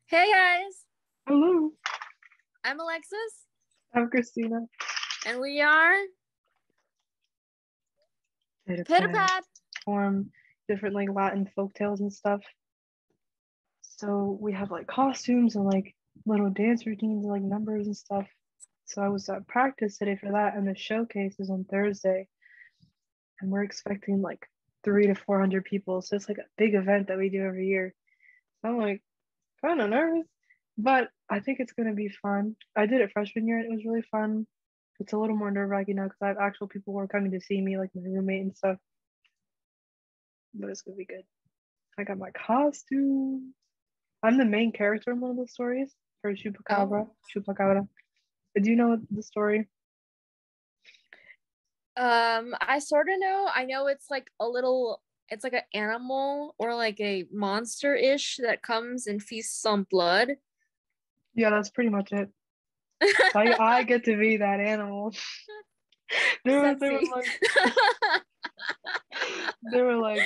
Hey guys, Hello, I'm Alexis, I'm Christina. and we are Pitter Pitter Pat. Pat. Form different like Latin folk tales and stuff. So we have like costumes and like little dance routines and like numbers and stuff. So I was at practice today for that, and the showcase is on Thursday, and we're expecting like 300 to 400 people. So it's like a big event that we do every year. So I'm like kind of nervous, but I think it's gonna be fun. I did it freshman year and it was really fun. It's a little more nerve-wracking now because I have actual people who are coming to see me, like my roommate and stuff. But it's gonna be good. I got my costume. I'm the main character in one of the stories for Chupacabra. Oh. Chupacabra. Do you know the story? I sort of know. I know it's like it's like an animal or like a monster-ish that comes and feasts on blood. Yeah, that's pretty much it. So I get to be that animal. They were Sexy. like they were like,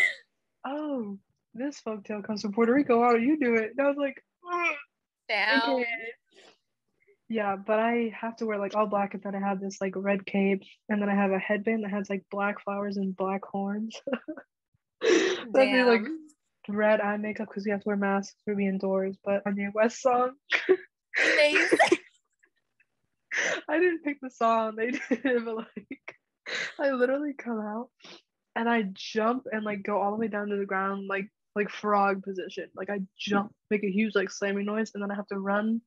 oh, this folktale comes from Puerto Rico. How do you do it? And I was like, Down. okay. Yeah, but I have to wear like all black, and then I have this like red cape, and then I have a headband that has like black flowers and black horns. That'd be like Damn. red eye makeup because we have to wear masks for being indoors. But on the West song, Amazing. I didn't pick the song. They did, but like I literally come out and I jump and like go all the way down to the ground like frog position. Like I jump, make a huge like slamming noise, and then I have to run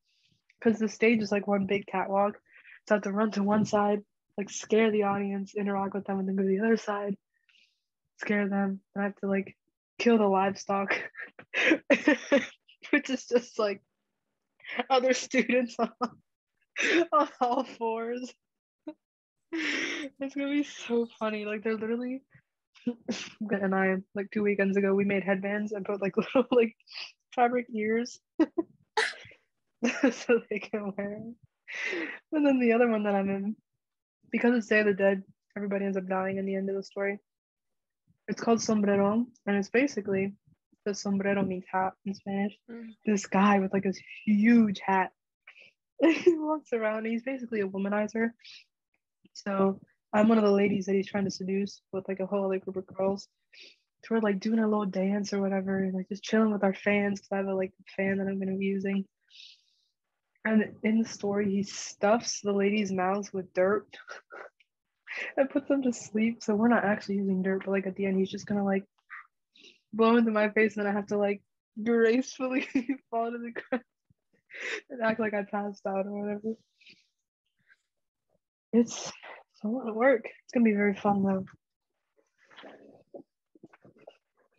because the stage is like one big catwalk. So I have to run to one side, like scare the audience, interact with them, and then go to the other side, scare them. And I have to like kill the livestock, which is just like other students on all fours. It's gonna be so funny. Like they're literally and I like 2 weekends ago we made headbands and put like little like fabric ears so they can wear them. And then the other one that I'm in, because it's Day of the Dead, everybody ends up dying in the end of the story. It's called Sombrero, and it's basically the sombrero means hat in Spanish. Mm. This guy with like this huge hat. He walks around and he's basically a womanizer. So I'm one of the ladies that he's trying to seduce with like a whole other group of girls. So we're like doing a little dance or whatever, and like just chilling with our fans because I have a like fan that I'm gonna be using. And in the story, he stuffs the ladies' mouths with dirt and puts them to sleep. So we're not actually using dirt, but like at the end, he's just gonna like blow into my face, and I have to like gracefully fall to the ground and act like I passed out or whatever. It's a lot of work. It's gonna be very fun though.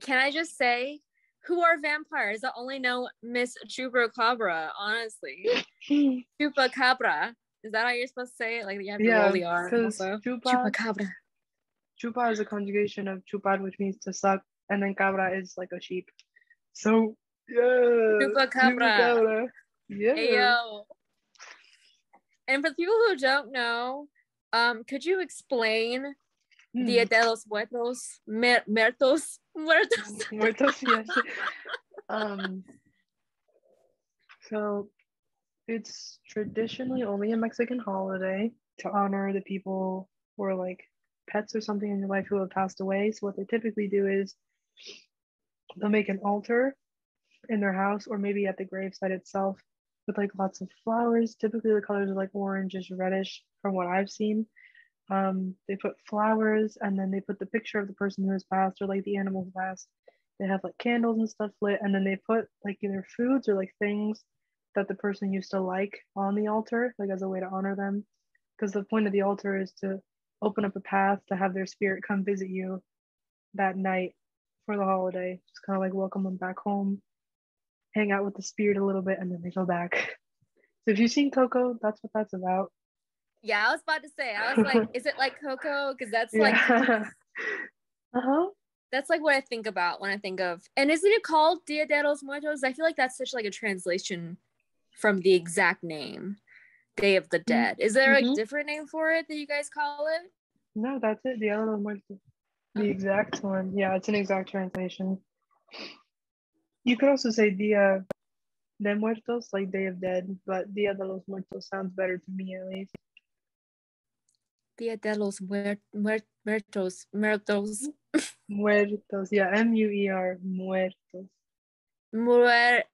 Can I just say, who are vampires? I only know Miss Chupacabra, honestly. Chupacabra. Is that how you're supposed to say it? Like you have to roll Yeah, the R because also. Chupacabra. chupa is a conjugation of chupar, which means to suck, and then cabra is like a sheep. So yeah, Chupacabra. chupacabra. Yeah. Ayo. And for the people who don't know, could you explain Dia de los Muertos? Muertos? Muertos. Muertos, yes. So it's traditionally only a Mexican holiday to honor the people who are like pets or something in your life who have passed away. So what they typically do is they'll make an altar in their house or maybe at the gravesite itself with like lots of flowers. Typically the colors are like orangish, reddish from what I've seen. They put flowers and then they put the picture of the person who has passed or like the animal who passed. They have like candles and stuff lit, and then they put like either foods or like things that the person used to like on the altar, like as a way to honor them. Because the point of the altar is to open up a path to have their spirit come visit you that night for the holiday. Just kind of like welcome them back home, hang out with the spirit a little bit, and then they go back. So if you've seen Coco, that's what that's about. Yeah, I was about to say. I was like, is it like Coco? Because that's like Yeah. Uh-huh. that's like what I think about when I think of. And isn't it called Dia de los Muertos? I feel like that's such like a translation from the exact name, Day of the Dead. Is there a Mm-hmm. different name for it that you guys call it? No, that's it. The other one was the exact one. Yeah, it's an exact translation. You could also say Dia De Muertos, like Day of Dead, but Dia de los Muertos sounds better to me at least. Dia de los Muertos. Muertos. Muertos, yeah, M-U-E-R, muertos. Muertos.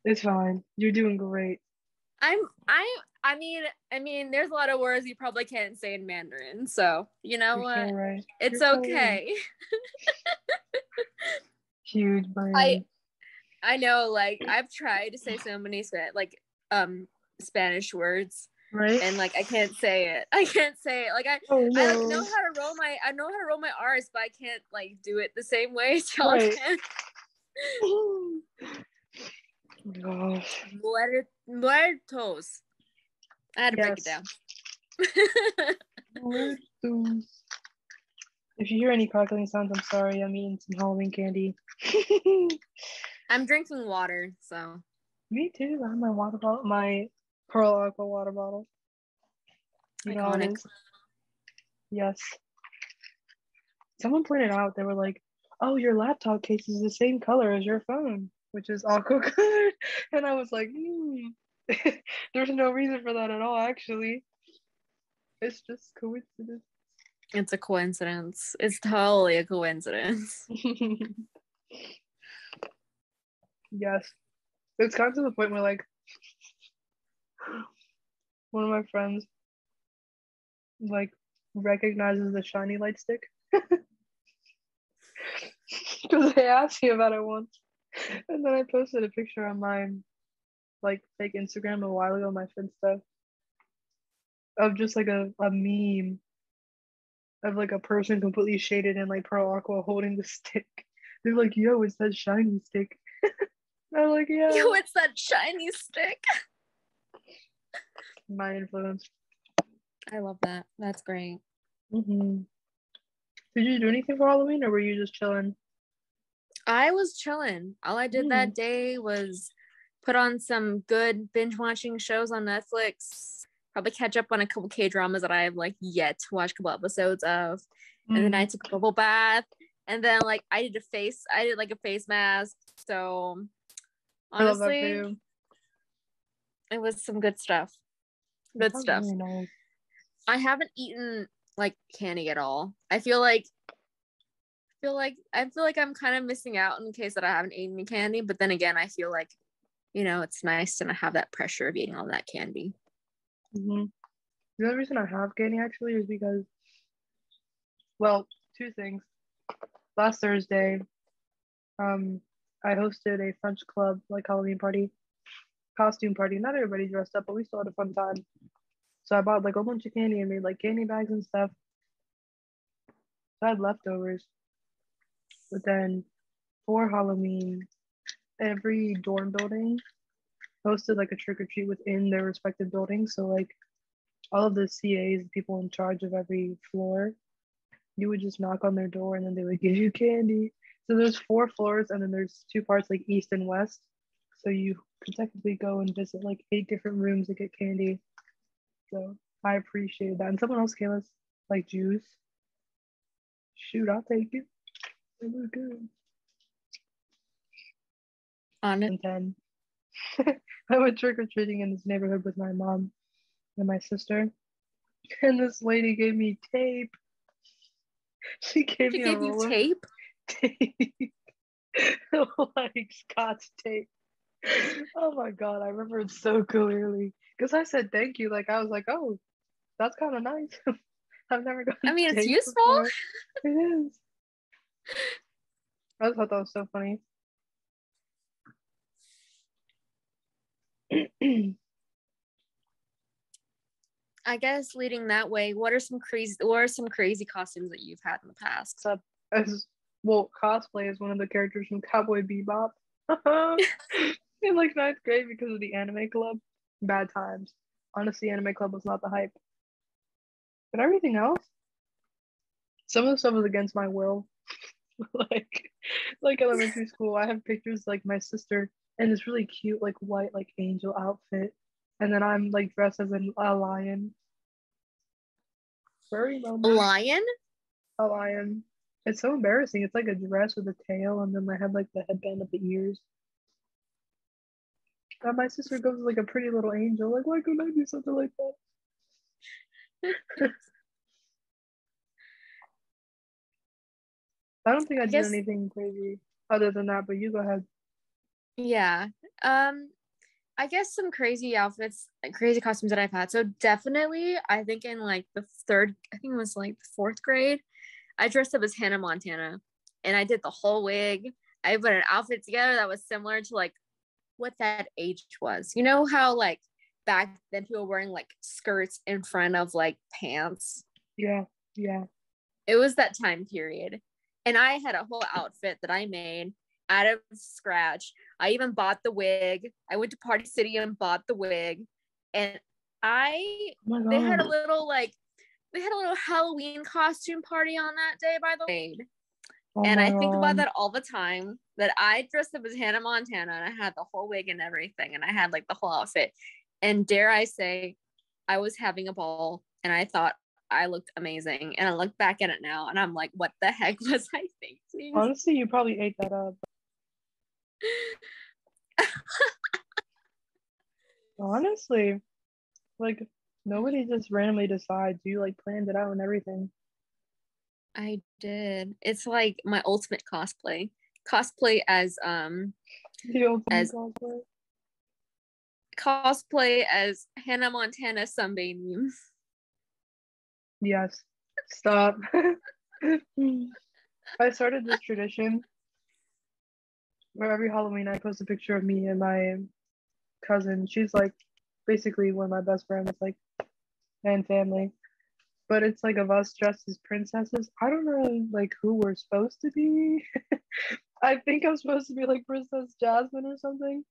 It's fine. You're doing great. I mean, there's a lot of words you probably can't say in Mandarin, so you know You're what? so right. It's You're okay. Huge brain. I know, like I've tried to say so many Spanish words, right? And like I can't say it. I can't say it. Like I like know how to roll my R's, but I can't like do it the same way as y'all can. Oh my gosh. Muertos. I had to break it down. Muertos. If you hear any crackling sounds, I'm sorry. I'm eating some Halloween candy. I'm drinking water, so. Me too. I have my water bottle, my Pearl Aqua water bottle. You know how it is. Yes. Someone pointed out, they were like, "Oh, your laptop case is the same color as your phone, which is aqua colored." And I was like, there's no reason for that at all, actually. It's just coincidence. It's a coincidence. It's totally a coincidence. Yes. It's gotten to the point where, like, one of my friends, like, recognizes the shiny light stick. Because they asked me about it once. And then I posted a picture on my, like, fake Instagram a while ago, my Finsta, of just, like, a meme of, like, a person completely shaded in, like, Pearl Aqua holding the stick. They're like, "Yo, it's that shiny stick." I'm like, "Yeah." Yo, it's that shiny stick. My influence. I love that. That's great. Mm-hmm. Did you do anything for Halloween, or were you just chilling? I was chilling. All I did that day was put on some good binge watching shows on Netflix. Probably catch up on a couple K-dramas that I have like yet to watch a couple episodes of. And then I took a bubble bath. And then like I did like a face mask. So honestly, it was some good stuff. Good stuff. Really nice. I haven't eaten like candy at all. I feel like I'm kind of missing out in the case that I haven't eaten any candy, but then again, I feel like, you know, it's nice to not have that pressure of eating all that candy. Mm-hmm. The other reason I have candy actually is because, well, two things. Last Thursday, I hosted a French club like Halloween party, costume party. Not everybody dressed up, but we still had a fun time. So I bought like a bunch of candy and made like candy bags and stuff. So I had leftovers. But then for Halloween, every dorm building hosted like a trick or treat within their respective buildings. So like all of the CAs, the people in charge of every floor, you would just knock on their door and then they would give you candy. So there's 4 floors and then there's 2 parts like east and west. So you could technically go and visit like 8 different rooms to get candy. So I appreciate that. And someone else gave us like juice. Shoot, I'll take it. It was good. On it. And then I went trick-or-treating in this neighborhood with my mom and my sister. And this lady gave me tape. She gave me a roll of tape. Like Scotch tape. Oh my god, I remember it so clearly. Because I said thank you. Like I was like, oh, that's kind of nice. I've never gotten I mean, it's tape useful. before. It is. I just thought that was so funny. I guess leading that way, what are some crazy costumes that you've had in the past? Well, cosplay is one of the characters from Cowboy Bebop. In like 9th grade because of the anime club. Bad times. Honestly, anime club was not the hype. But everything else, some of the stuff was against my will. like elementary school, I have pictures like my sister in this really cute like white like angel outfit, and then I'm like dressed as a lion. Furry moment. A lion? A lion. It's so embarrassing. It's like a dress with a tail, and then I had like the headband of the ears. And my sister goes like a pretty little angel. Like, why couldn't I do something like that? I don't think I I did guess, anything crazy other than that, but you go ahead. yeah. I guess some crazy outfits, like crazy costumes that I've had. So definitely, I think in like I think it was like the fourth grade, I dressed up as Hannah Montana and I did the whole wig. I put an outfit together that was similar to like what that age was. You know how like back then people were wearing like skirts in front of like pants? Yeah, yeah. It was that time period. And I had a whole outfit that I made out of scratch. I even bought the wig. I went to Party City and bought the wig. And I Oh my they had god. a little like they had a little Halloween costume party on that day, by the way. Oh And my I think about god. that all the time, that I dressed up as Hannah Montana and I had the whole wig and everything, and I had like the whole outfit. And dare I say, I was having a ball and I thought I looked amazing. And I look back at it now and I'm like, what the heck was I thinking? Honestly, you probably ate that up. Honestly, like nobody just randomly decides. You like planned it out and everything. I did. It's like my ultimate cosplay. Cosplay The ultimate as cosplay. cosplay as Hannah Montana sunbathing. Yes. Stop. I started this tradition where every Halloween I post a picture of me and my cousin. She's like basically one of my best friends, like, and family. But it's like of us dressed as princesses. I don't know like who we're supposed to be. I think I'm supposed to be like Princess Jasmine or something.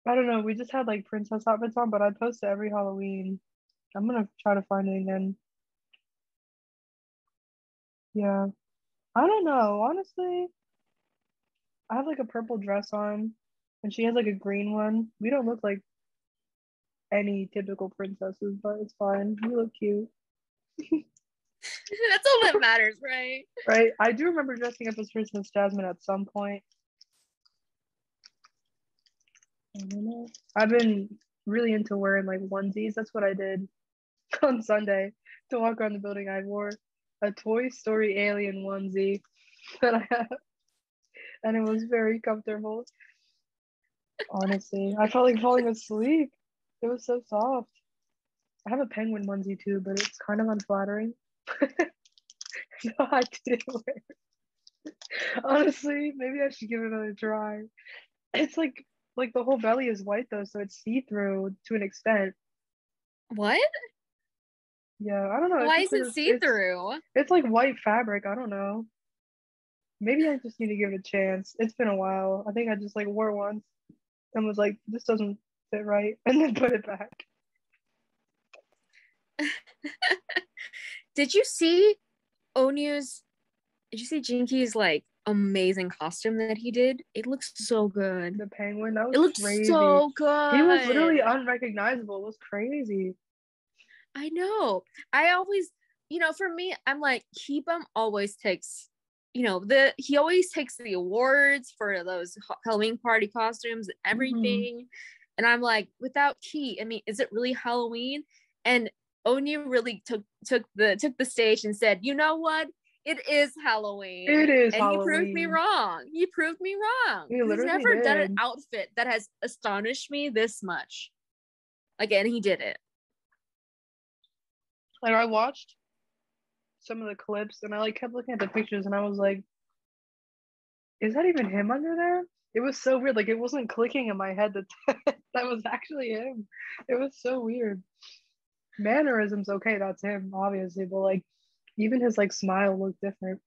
I don't know. We just had like princess outfits on, but I post it every Halloween. I'm gonna try to find it again. Yeah. I don't know. Honestly, I have like a purple dress on, and she has like a green one. We don't look like any typical princesses, but it's fine. We look cute. That's all that matters, right? Right? I do remember dressing up as Princess Jasmine at some point. I don't know. I've been really into wearing like onesies. That's what I did on Sunday to walk around the building. I wore a Toy Story alien onesie that I have, and it was very comfortable. Honestly, I felt like falling asleep. It was so soft. I have a penguin onesie too, but it's kind of unflattering. So I didn't wear it. Honestly, maybe I should give it another try. It's like the whole belly is white though, so it's see-through to an extent. What? Yeah, I don't know. It's Why just is like it see-through? it's like white fabric. I don't know. Maybe I just need to give it a chance. It's been a while. I think I just like wore it once and was like, this doesn't fit right, and then put it back. Did you see Onu's did you see Jinky's like amazing costume that he did? It looks so good. The penguin, that It was looked crazy. so He was literally good. unrecognizable. It was crazy. I know. I always, for me, I'm like, Keebum always takes, he always takes the awards for those Halloween party costumes and Hmm. everything. And I'm like, without Key, I mean, is it really Halloween? And Onu really took the stage and said, you know what? It is Halloween. It is And he proved me Halloween. wrong. He proved me wrong. He Because he's literally never done an did. outfit that has astonished me this much. Again, he did it. Like I watched some of the clips and I like kept looking at the pictures and I was like, is that even him under there? It was so weird. Like it wasn't clicking in my head that that was actually him. It was so weird. Mannerisms, okay, that's him, obviously, but like even his like smile looked different.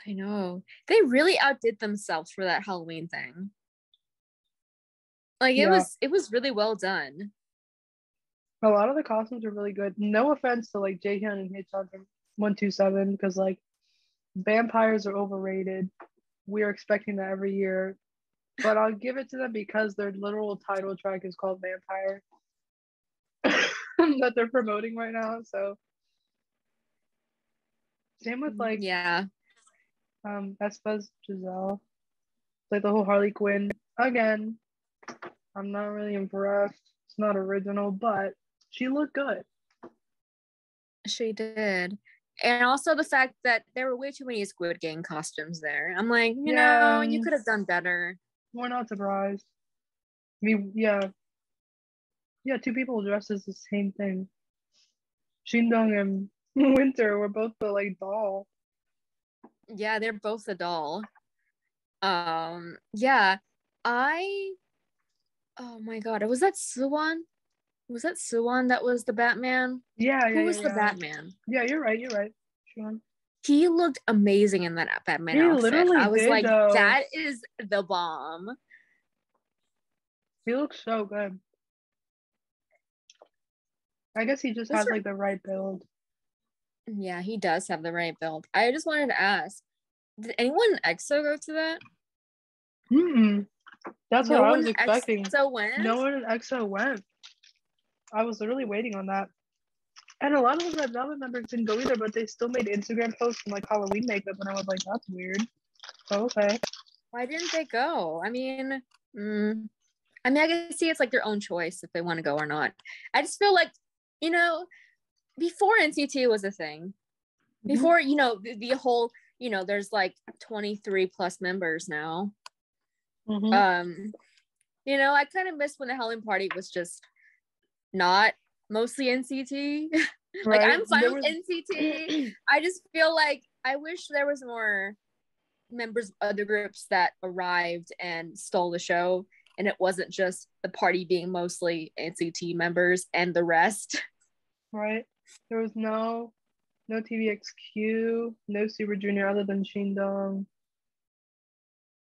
I know. They really outdid themselves for that Halloween thing. Like it Yeah, was it was really well done. a lot of the costumes are really good. No offense to like Jaehyun and Haechan from 127 because like vampires are overrated. We are expecting that every year, but I'll give it to them because their literal title track is called Vampire that they're promoting right now. So Same with like Yeah. Espa's Giselle. Like the whole Harley Quinn. Again, I'm not really impressed. It's not original, but she looked good. She did. And also the fact that there were way too many Squid Game costumes there. I'm like, Yeah, you could have done better. we're not surprised. I mean, yeah, two people dressed as the same thing. Shindong and Winter were both the like doll. Yeah, they're both a doll. Yeah. Oh my god, was that Suwon? Was that Suwon that was the Batman? Yeah, Who was the Batman? Yeah, you're right. Sure. He looked amazing in that Batman He outfit. literally I was did, like, though. that is the bomb. He looks so good. I guess he just has like the right build. Yeah, he does have the right build. I just wanted to ask, did anyone in EXO go to that? That's no what I was expecting. EXO went? No one in EXO went. I was literally waiting on that. And a lot of the Red Velvet members didn't go either, but they still made Instagram posts in like Halloween makeup, and I was like, that's weird. Oh, okay. Why didn't they go? I mean, I can see it's like their own choice if they want to go or not. I just feel like, before NCT was a thing, before, the whole, there's like 23 plus members now. I kind of miss when the Halloween party was just not mostly NCT. Like, right? I'm fine with NCT. I just feel like I wish there was more members of other groups that arrived and stole the show, and it wasn't just the party being mostly NCT members and the rest. Right. There was no TVXQ, no Super Junior other than Shindong.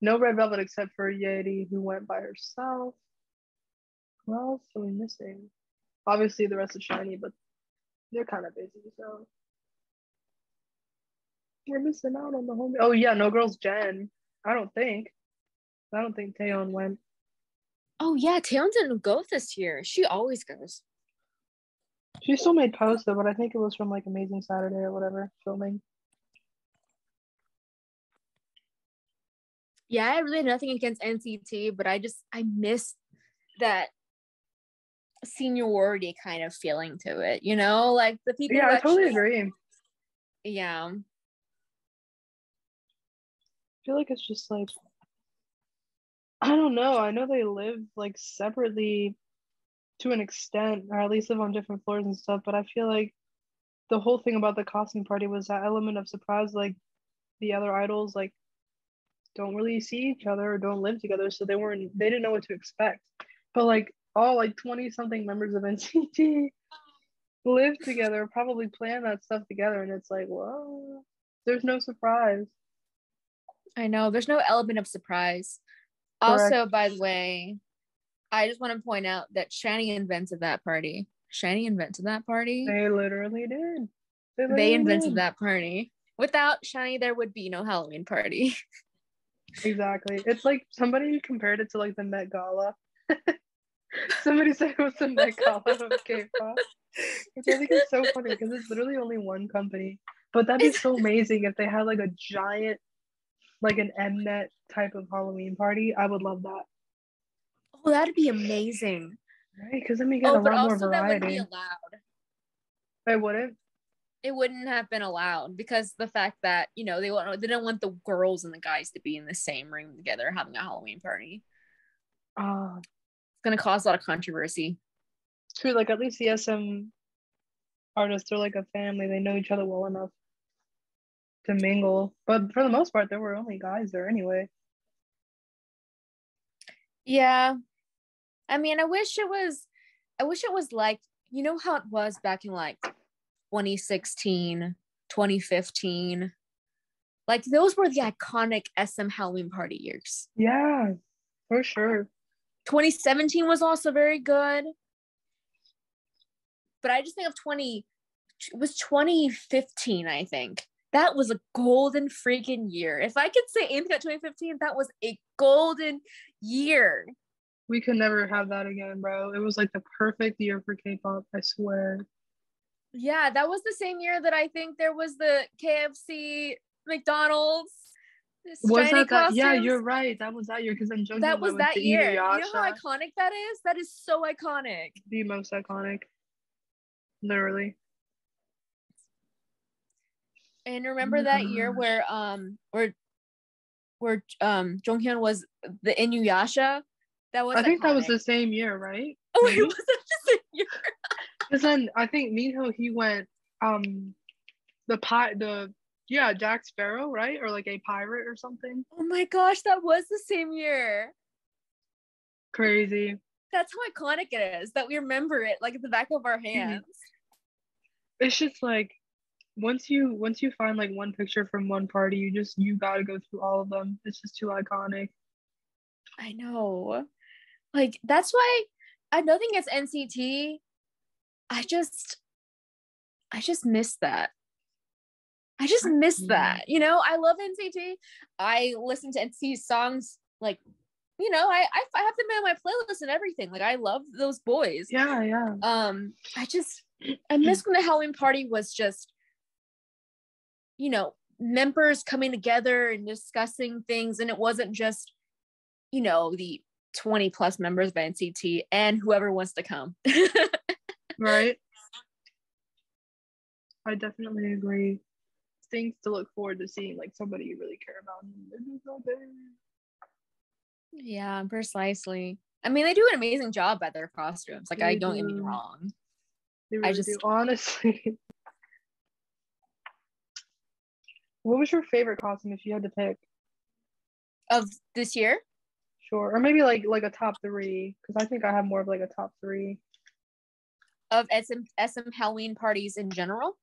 No Red Velvet except for Yeri, who went by herself. Who else are we missing? Obviously the rest of SHINee, but they're kind of busy, so we're missing out on the whole. Oh yeah, no Girls Gen. I don't think Taeyeon went. Oh yeah, Taeyeon didn't go this year. She always goes. She still made posts though, but I think it was from like Amazing Saturday or whatever filming. Yeah, I really had nothing against NCT, but I miss that seniority kind of feeling to it, like the people. Yeah, I totally agree. Yeah. I feel like it's just like, I don't know. I know they live like separately to an extent, or at least live on different floors and stuff, but I feel like the whole thing about the costume party was that element of surprise. Like the other idols like don't really see each other or don't live together, so they didn't know what to expect. But like all like 20 something members of NCT live together, probably plan that stuff together, and it's like, whoa, there's no surprise. I know, there's no element of surprise. Correct. Also, by the way, I just want to point out that SHINee invented that party. SHINee invented that party. They literally did. They invented that party. Without SHINee, there would be no Halloween party. Exactly. It's like somebody compared it to like the Met Gala. Somebody said it was the Met Gala of K-pop. Which I think is so funny because it's literally only one company. But that'd be so amazing if they had like a giant, like an Mnet type of Halloween party. I would love that. Oh, that'd be amazing. Right? Because then we get a lot more variety. That wouldn't be allowed. It wouldn't? It wouldn't have been allowed because the fact that, they didn't want the girls and the guys to be in the same room together having a Halloween party. It's going to cause a lot of controversy. True, like at least the SM artists are like a family. They know each other well enough to mingle. But for the most part, there were only guys there anyway. Yeah. I mean, I wish it was like, how it was back in like 2016, 2015. Like those were the iconic SM Halloween party years. Yeah, for sure. 2017 was also very good. But I just think of 2015, I think. That was a golden freaking year. If I could say anything about 2015, that was a golden year. We could never have that again, bro. It was like the perfect year for K-pop, I swear. Yeah, that was the same year that I think there was the KFC, McDonald's, Was shiny that? Yeah, costumes. you're right. That was that year because then That Junghyun was went with that the year. You know how Inuyasha, iconic that is? That is so iconic. the most iconic, literally. And Oh remember my that year gosh. where Jonghyun was the Inuyasha? That was I think that was iconic. the same year, right? Oh, it Maybe. was that the same year? Because then I think Minho he went the pie the yeah, Jack Sparrow, right? Or like a pirate or something. Oh my gosh, that was the same year. Crazy. That's how iconic it is that we remember it like at the back of our hands. It's just like once you find like one picture from one party, you gotta go through all of them. It's just too iconic. I know. Like that's why I don't think it's NCT. I just miss that. I just miss that. You know, I love NCT. I listen to NCT songs like, you know, I have them in my playlist and everything. Like I love those boys. Yeah, yeah. I miss when the Halloween party was just, you know, members coming together and discussing things, and it wasn't just, you know, the 20 plus members of NCT and whoever wants to come. Right. I definitely agree. Things to look forward to seeing, like somebody you really care about. Yeah, precisely. I mean, they do an amazing job at their costumes. Like, I They don't get me do. wrong. They I really do. just, Honestly. What was your favorite costume if you had to pick? of this year Sure. Or maybe like a top three, because I think I have more of like a top three. of SM Halloween parties in general.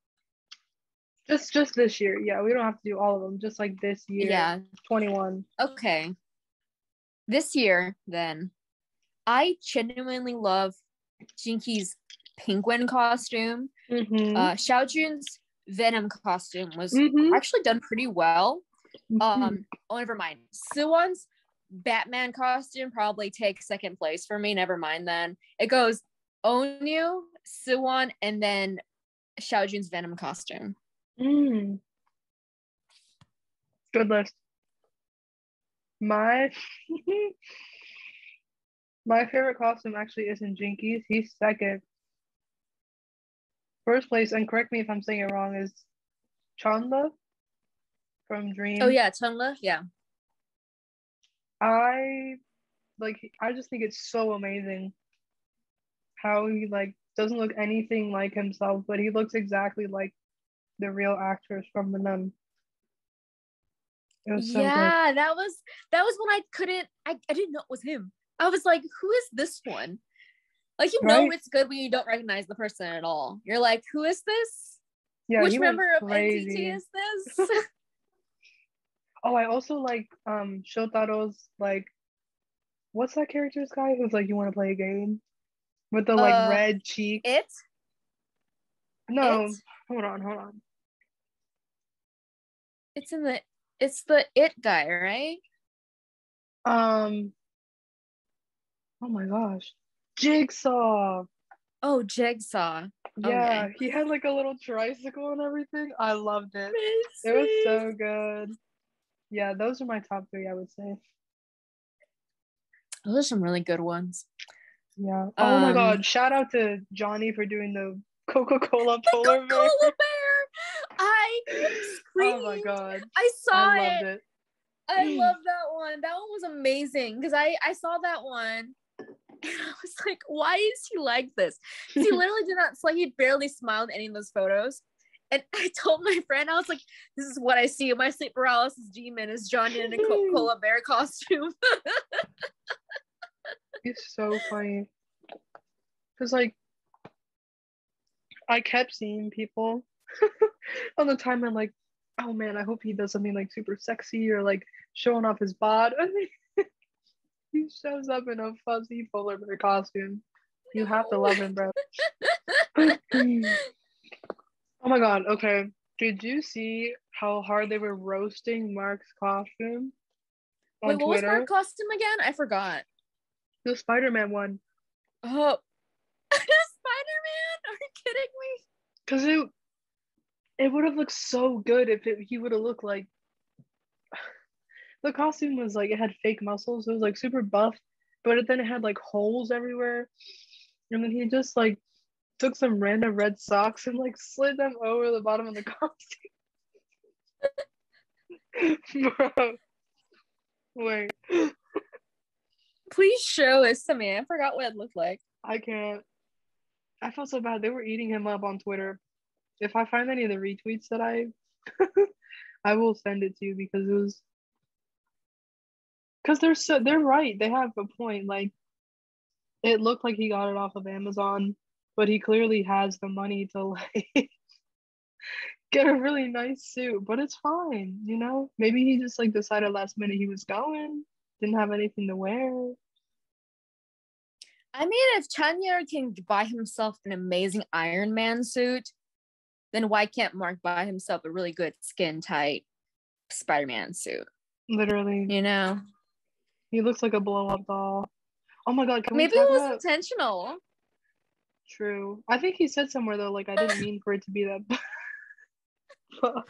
Just this year. Yeah, we don't have to do all of them. Just like this year, Yeah. 21. Okay. This year, then, I genuinely love Jinky's penguin costume. Mm-hmm. Xiaojun's Venom costume was Mm-hmm. actually done pretty well. Mm-hmm. Oh, never mind. Suwon's Batman costume probably takes second place for me. Never mind then. It goes Onyu, Suwon, and then Xiaojun's Venom costume. Mm. Good list. My my favorite costume actually isn't Jinkies. He's second. First place, and correct me if I'm saying it wrong, is Chanda from Oh Dream. yeah, Chunla, yeah. I I just think it's so amazing how he like doesn't look anything like himself, but he looks exactly like the real actress from the Nun. It was so good. Yeah, that was when I didn't know it was him. I was like, who is this one? Like, you know, Right? it's good when you don't recognize the person at all. You're like, who is this? Yeah, Which he went member of NCT crazy. is this? Oh, I also like Shotaro's like what's that character's guy who's like you want to play a game with the like uh red cheeks? it it No, hold on. it's in the it's the it guy, right? Um, oh my gosh, Jigsaw. Oh, Jigsaw. Yeah, Okay. he had like a little tricycle and everything. I loved it. It was Amazing. so good. Yeah, those are my top three, I would say. Those are some really good ones. Yeah. Oh my Um, God, shout out to Johnny for doing the Coca-Cola the polar bear. Coca-Cola bear. I Oh my screamed. God, I I saw loved it. it. I love that one. That one was amazing because I saw that one and I was like, why is he like this? Because he literally did not, it's like he barely smiled in any of those photos. And I told my friend, I was like, this is what I see. My sleep paralysis demon is Johnny in a Coca-Cola bear costume. It's so funny. Because like I kept seeing people on the timeline like, oh man, I hope he does something like super sexy or like showing off his bod. And he shows up in a fuzzy polar bear costume. You have to love him, bro. Oh my god, okay. Did you see how hard they were roasting Mark's costume Wait, on what was Mark's Twitter? costume again? I forgot. The Spider-Man one. Oh, Spider-Man? Are you kidding me? Because it would have looked so good if he would have looked like the costume was like it had fake muscles. It was like super buff, but then it had like holes everywhere. And then he just like took some random red socks and like slid them over the bottom of the costume. Bro, wait. Please show us to me. I forgot what it looked like. I can't. I felt so bad. They were eating him up on Twitter. If I find any of the retweets that I will send it to you because it was because they're right. They have a point. Like it looked like he got it off of Amazon, but he clearly has the money to like get a really nice suit. But it's fine, you know. Maybe he just like decided last minute he was going, didn't have anything to wear. I mean, if Chanya can buy himself an amazing Iron Man suit, then why can't Mark buy himself a really good skin tight Spider-Man suit? Literally, you know. He looks like a blow-up doll. Oh my god, can Maybe we talk it was about... intentional. True. I think he said somewhere though, like I didn't mean for it to be that. Not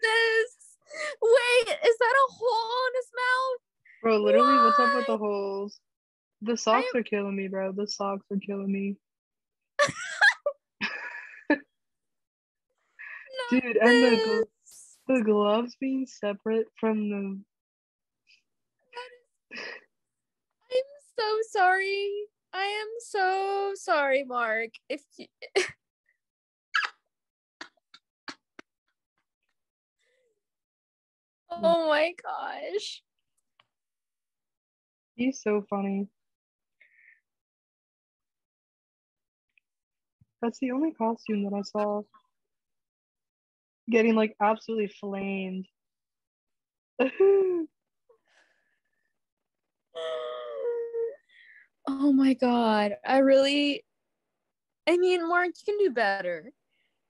this. Wait, is that a hole in his mouth? Bro, literally, Why? what's up with the holes? The socks are killing me, bro. The socks are killing me. Dude, and the gloves being separate from the... I'm so sorry. I am so sorry, Mark. If you... Oh my gosh. He's so funny. That's the only costume that I saw getting like absolutely flamed. Oh my god. I mean, Mark, you can do better.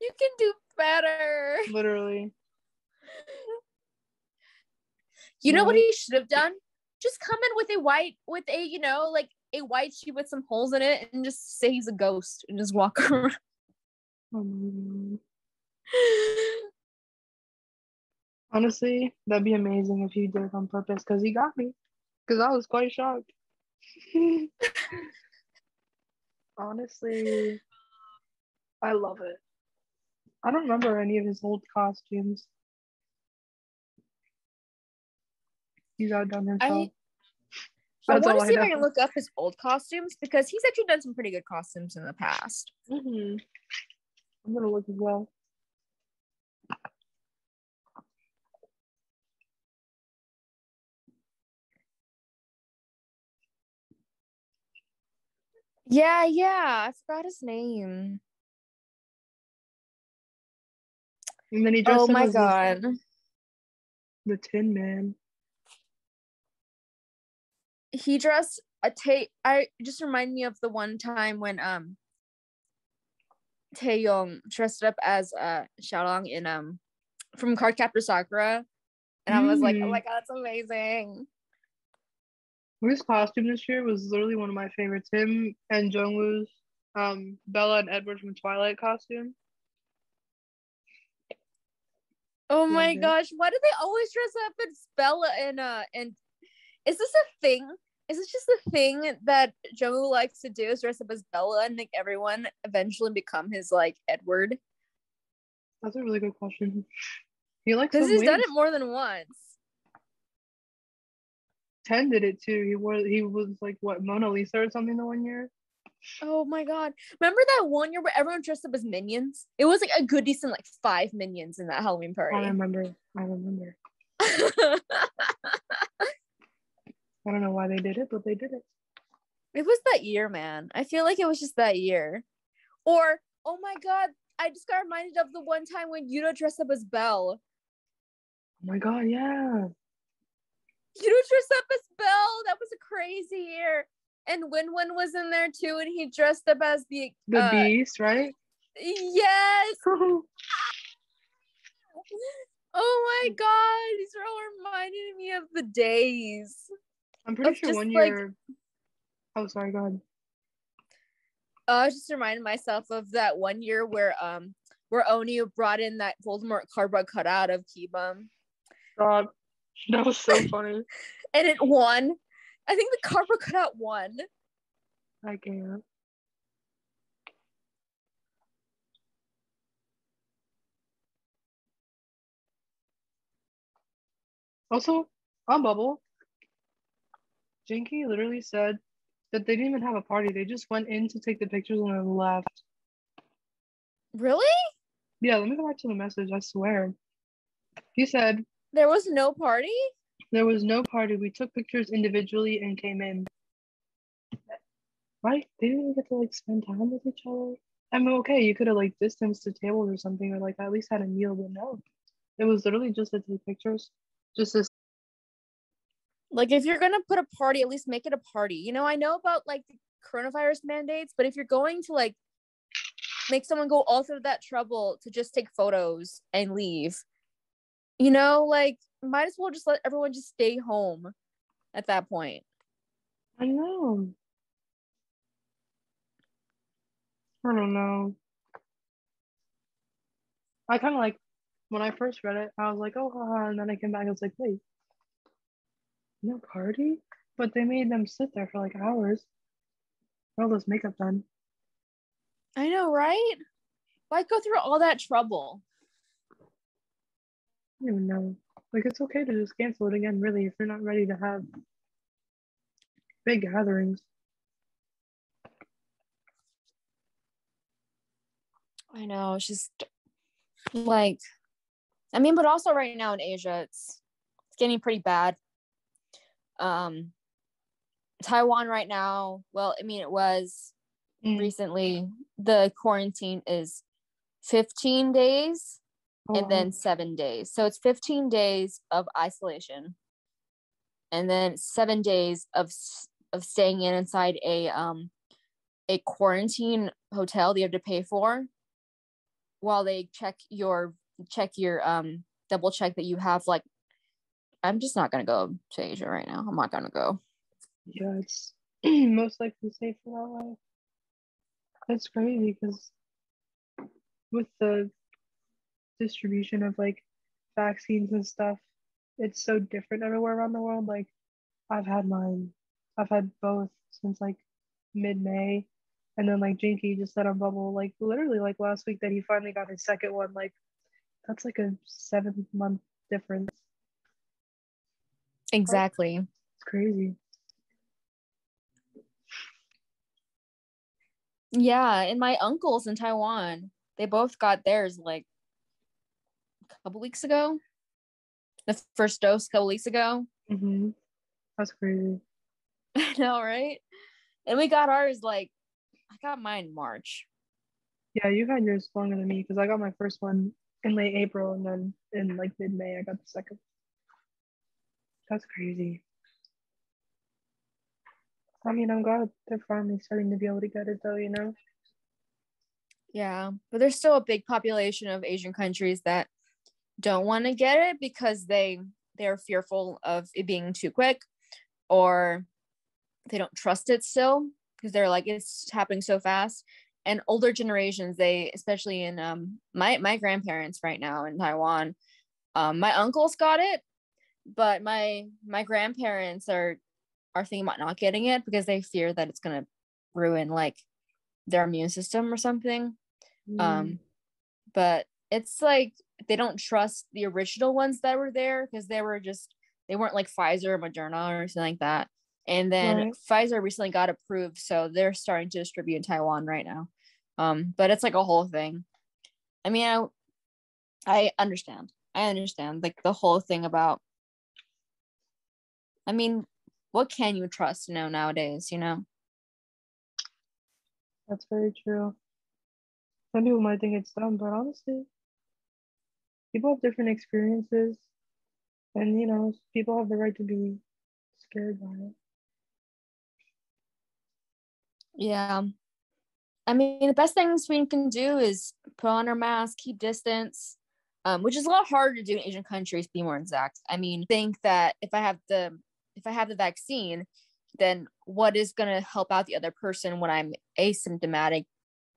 You can do better. Literally. You know what he should have done? Just come in with a white sheet with some holes in it and just say he's a ghost and just walk around. Honestly, that'd be amazing if he did it on purpose because he got me. Because I was quite shocked. Honestly, I love it. I don't remember any of his old costumes. He's outdone himself. I want to see if I can look up his old costumes because he's actually done some pretty good costumes in the past. I'm gonna look as well. Yeah, I forgot his name. And then he dressed up as the Tin Man. He dressed I just remind me of the one time when Taeyong dressed up as Xiaolong in from Cardcaptor Sakura, and I was like, oh my god, that's amazing. His costume this year was literally one of my favorites. Him and Jungwoo's Bella and Edward from Twilight costume. Oh my gosh, why do they always dress up as Bella and is this a thing? Is this just a thing that Jungwoo likes to do, is dress up as Bella and make everyone eventually become his like Edward? That's a really good question. He likes because he's done it more than once. 10 did it too. He was like what, Mona Lisa or something the one year. Oh my god. Remember that one year where everyone dressed up as minions? It was like a good decent like 5 minions in that Halloween party. I remember. I don't know why they did it, but they did it. It was that year, man. I feel like it was just that year. Or, oh my god, I just got reminded of the one time when Yudo dressed up as Belle. Oh my god, yeah. Yudo dressed up as Belle. That was a crazy year. And Win-Win was in there too, and he dressed up as the Beast, right? Yes. Oh my god, these are all reminding me of the days. I'm pretty sure one year. Oh, sorry, go ahead. I was just reminding myself of that one year where Oni brought in that Voldemort cardboard cutout of Kibum. God, that was so funny. And it won. I think the cardboard cutout won. I can't. Also, on Bubble, Jinky literally said that they didn't even have a party. They just went in to take the pictures and then left. Really? Yeah, let me go back to the message. I swear. He said there was no party? There was no party. We took pictures individually and came in. Right? They didn't even get to like spend time with each other. I mean, okay, you could have like distanced the tables or something, or like at least had a meal, but no. It was literally just to take pictures. Just to like, if you're gonna put a party, at least make it a party. You know, I know about like the coronavirus mandates, but if you're going to like make someone go all through that trouble to just take photos and leave, you know, like might as well just let everyone just stay home at that point. I know. I don't know. I kind of like, when I first read it, I was like, oh, haha. And then I came back, I was like, wait, no party? But they made them sit there for like hours. All this makeup done. I know, right? Why go through all that trouble? I don't even know. Like, it's okay to just cancel it again, really, if you're not ready to have big gatherings. I know, it's just like, I mean, but also right now in Asia, it's getting pretty bad. Taiwan right now, well, I mean, it was recently, the quarantine is 15 days and then 7 days. So it's 15 days of isolation and then 7 days of staying inside a quarantine hotel that you have to pay for while they check your double check that you have, like, I'm just not gonna go to Asia right now. I'm not gonna go. Yeah, it's most likely safer that way. That's crazy because with the distribution of like vaccines and stuff, it's so different everywhere around the world. Like I've had both since like mid-May, and then like Jinky just said on Bubble, like literally like last week that he finally got his second one. Like that's like a 7-month difference. Exactly. It's crazy. Yeah, and my uncles in Taiwan, they both got theirs like a couple weeks ago. The first dose a couple weeks ago. Mm-hmm. That's crazy. I know, right? And we got ours like, I got mine in March. Yeah, you had yours longer than me because I got my first one in late April, and then in like mid-May I got the second. That's crazy. I mean, I'm glad they're finally starting to be able to get it though, you know? Yeah, but there's still a big population of Asian countries that don't want to get it because they're fearful of it being too quick, or they don't trust it still because they're like, it's happening so fast. And older generations, they, especially in my grandparents right now in Taiwan, my uncles got it, but my grandparents are thinking about not getting it because they fear that it's gonna ruin like their immune system or something. But it's like they don't trust the original ones that were there because they weren't like Pfizer or Moderna or something like that. And then Pfizer recently got approved, so they're starting to distribute in Taiwan right now. But it's like a whole thing. I mean, I understand like the whole thing about, I mean, what can you trust, you know, nowadays, you know? That's very true. Some people might think it's dumb, but honestly, people have different experiences, and you know, people have the right to be scared by it. Yeah. I mean, the best things we can do is put on our mask, keep distance, which is a lot harder to do in Asian countries, to be more exact. I mean, think that if I have the vaccine, then what is going to help out the other person when I'm asymptomatic,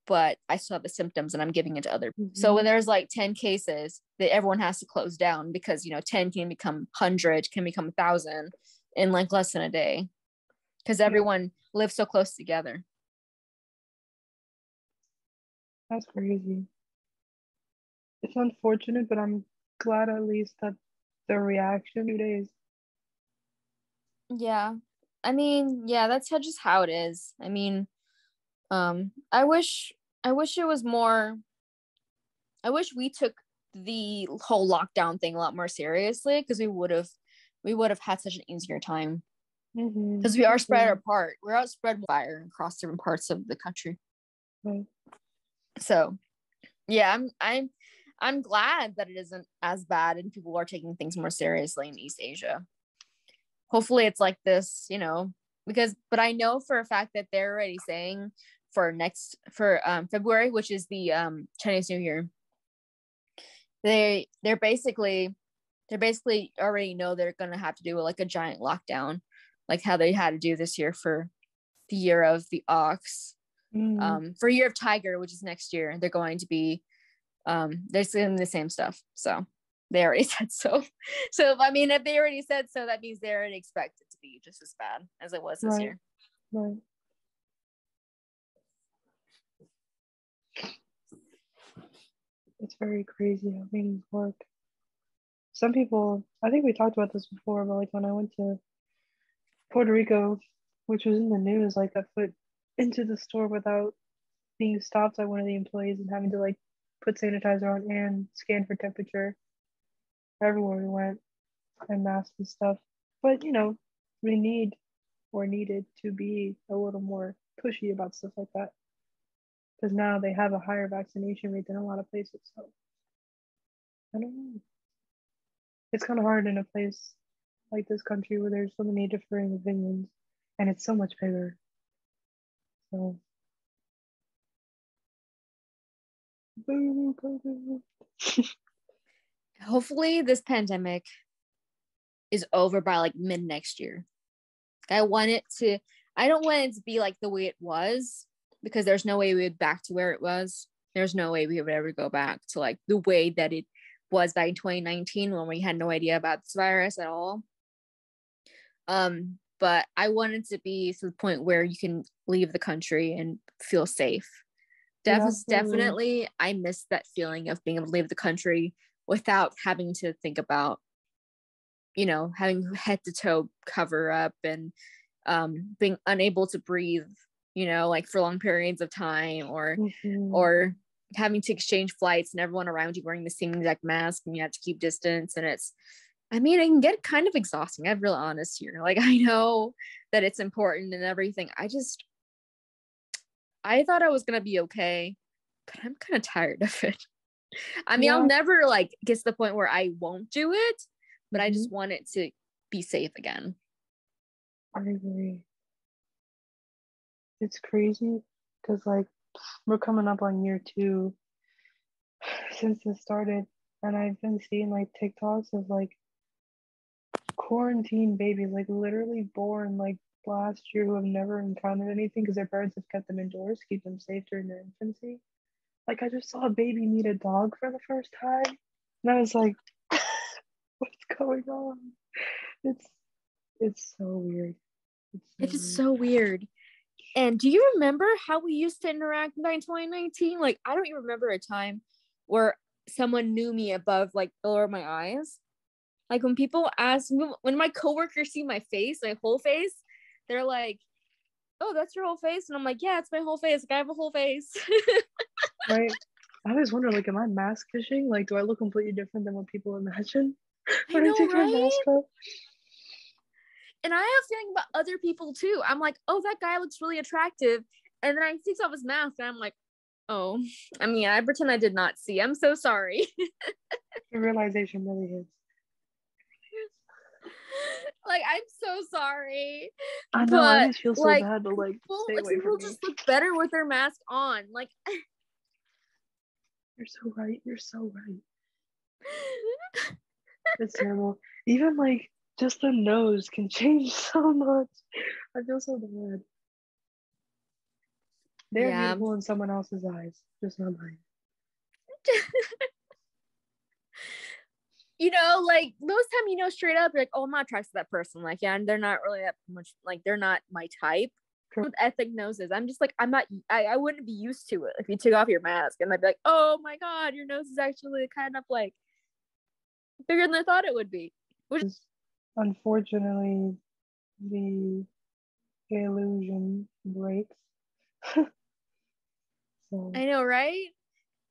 but I still have the symptoms and I'm giving it to other people? So when there's like 10 cases, that everyone has to close down because, 10 can become 100, can become 1,000 in like less than a day because everyone lives so close together. That's crazy. It's unfortunate, but I'm glad at least that the reaction 2 days. Yeah. I mean, yeah, that's just how it is. I mean, I wish it was more. I wish we took the whole lockdown thing a lot more seriously because we would have had such an easier time because we are spread apart. We're out spread fire across different parts of the country. Right. So, yeah, I'm glad that it isn't as bad and people are taking things more seriously in East Asia. Hopefully it's like this, but I know for a fact that they're already saying for February, which is the Chinese New Year, they're basically already know they're gonna have to do like a giant lockdown, like how they had to do this year for the year of the ox. For year of tiger, which is next year, they're going to be they're doing the same stuff. So they already said so. So I mean, if they already said so, that means they already expect it to be just as bad as it was this year. Right. It's very crazy how things work. Some people, I think we talked about this before, but like when I went to Puerto Rico, which was in the news, like I put into the store without being stopped by one of the employees and having to like put sanitizer on and scan for temperature everywhere we went and masks and stuff. But we needed to be a little more pushy about stuff like that because now they have a higher vaccination rate than a lot of places. So I don't know. It's kind of hard in a place like this country where there's so many differing opinions and it's so much bigger. So hopefully this pandemic is over by like mid next year. I don't want it to be like the way it was, because there's no way we would back to where it was. There's no way we would ever go back to like the way that it was back in 2019 when we had no idea about this virus at all. But I want it to be to the point where you can leave the country and feel safe. Definitely, I miss that feeling of being able to leave the country without having to think about, having head to toe cover up and being unable to breathe, like for long periods of time, or having to exchange flights and everyone around you wearing the same exact mask and you have to keep distance. And it can get kind of exhausting. I'm real honest here. Like, I know that it's important and everything. I thought I was going to be okay, but I'm kind of tired of it. I mean, I'll never like get to the point where I won't do it, but I just want it to be safe again. I agree. It's crazy because like we're coming up on year 2 since this started, and I've been seeing like TikToks of like quarantine babies, like literally born like last year, who have never encountered anything because their parents have kept them indoors to keep them safe during their infancy. Like I just saw a baby meet a dog for the first time, and I was like, "What's going on?" It's so weird. It is so weird. And do you remember how we used to interact back in 2019? Like, I don't even remember a time where someone knew me above like the lower of my eyes. Like when people ask me, when my coworkers see my face, my whole face, they're like, "Oh, that's your whole face?" And I'm like, "Yeah, it's my whole face. Like, I have a whole face." Right. I always wonder, like, am I mask fishing? Like, do I look completely different than what people imagine when I take my mask off? And I have a feeling about other people too. I'm like, "Oh, that guy looks really attractive," and then I take off his mask, and I'm like, "Oh, I mean, I pretend I did not see. I'm so sorry." The realization really hits. Like, I'm so sorry. I know, I always feel so bad, but like, stay away from me. People just look better with their mask on. Like, you're so right. You're so right. It's terrible. Even like just the nose can change so much. I feel so bad. They're Yeah. beautiful in someone else's eyes, just not mine. You know, like most time, you know, straight up, like, oh, I'm not attracted to that person. Like, yeah, and they're not really that much, like, they're not my type. With ethnic noses, I'm just like, I'm not, I wouldn't be used to it if you took off your mask and I'd be like, oh my god, your nose is actually kind of like bigger than I thought it would be. Which is unfortunately the illusion breaks. So I know, right?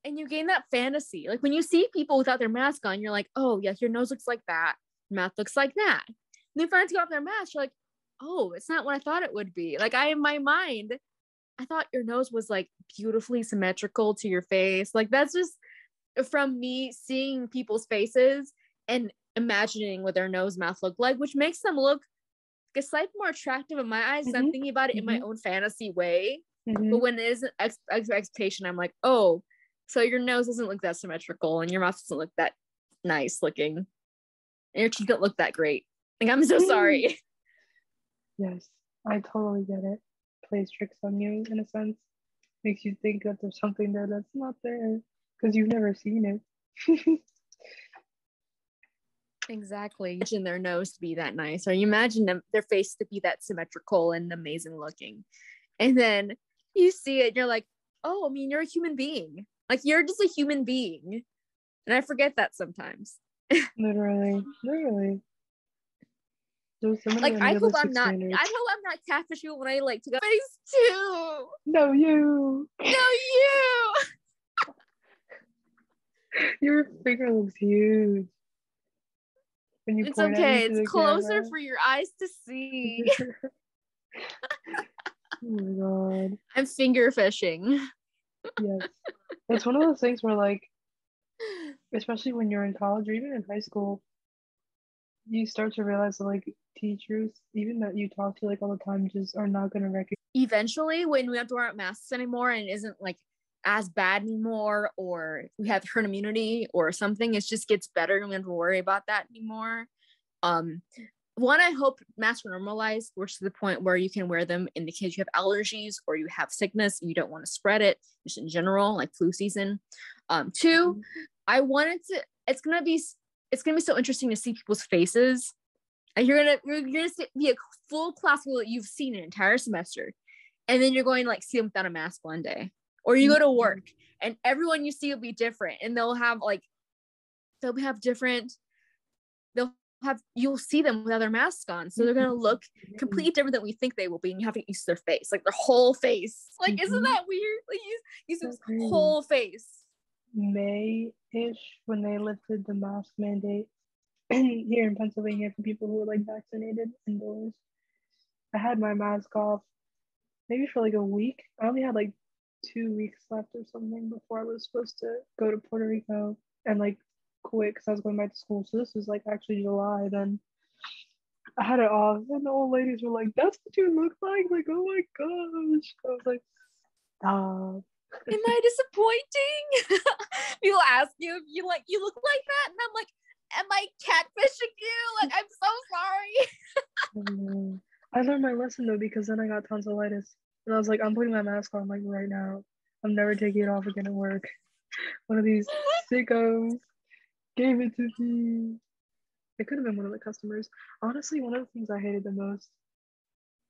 And you gain that fantasy. Like when you see people without their mask on, you're like, oh yes, your nose looks like that, your mouth looks like that. And then finally take off their mask, you're like, oh, it's not what I thought it would be. Like in my mind, I thought your nose was like beautifully symmetrical to your face. Like that's just from me seeing people's faces and imagining what their nose mouth look like, which makes them look like a slightly more attractive in my eyes. I'm thinking about it in my own fantasy way. But when it is an expectation, I'm like, oh, so your nose doesn't look that symmetrical and your mouth doesn't look that nice looking and your teeth don't look that great. Like, I'm so sorry. Yes, I totally get it. Plays tricks on you in a sense. Makes you think that there's something there that's not there because you've never seen it. Exactly. You imagine their nose to be that nice, or you imagine their face to be that symmetrical and amazing looking. And then you see it and you're like, oh, I mean, you're a human being. Like, you're just a human being. And I forget that sometimes. Literally. Like, I hope I'm not catfishing when I like to go face too. No, you. Your finger looks huge. When you It's point okay. at me It's closer camera. For your eyes to see. Oh my god. I'm finger fishing. Yes. It's one of those things where, like, especially when you're in college or even in high school, you start to realize that, like, teachers, even that you talk to, like, all the time, just are not going to recognize. Eventually, when we have to wear masks anymore and it isn't, like, as bad anymore, or we have herd immunity or something, it just gets better and we don't have to worry about that anymore. One, I hope masks are normalized, which to the point where you can wear them in the case you have allergies or you have sickness and you don't want to spread it, just in general, like flu season. Two, I wanted to, it's gonna be so interesting to see people's faces. And you're gonna be a full class that you've seen an entire semester, and then you're going to like see them without a mask one day. Or you go to work and everyone you see will be different, and you'll see them without their mask on, so they're gonna look completely different than we think they will be, and you have to get used to their face, like their whole face. Like, isn't that weird? Like, you see this whole face. May-ish, when they lifted the mask mandate here in Pennsylvania for people who were like vaccinated indoors, I had my mask off maybe for like a week. I only had like 2 weeks left or something before I was supposed to go to Puerto Rico and like quit because I was going back to school. So this was like actually July. Then I had it off, and the old ladies were like, "That's what you look like." Like, oh my gosh! I was like, "Stop." Am I disappointing? People ask you if you look like that, and I'm like, am I catfishing you? Like, I'm so sorry. I learned my lesson though, because then I got tonsillitis, and I was like, I'm putting my mask on like right now. I'm never taking it off again at work. One of these sickos gave it to me. It could have been one of the customers. Honestly, one of the things I hated the most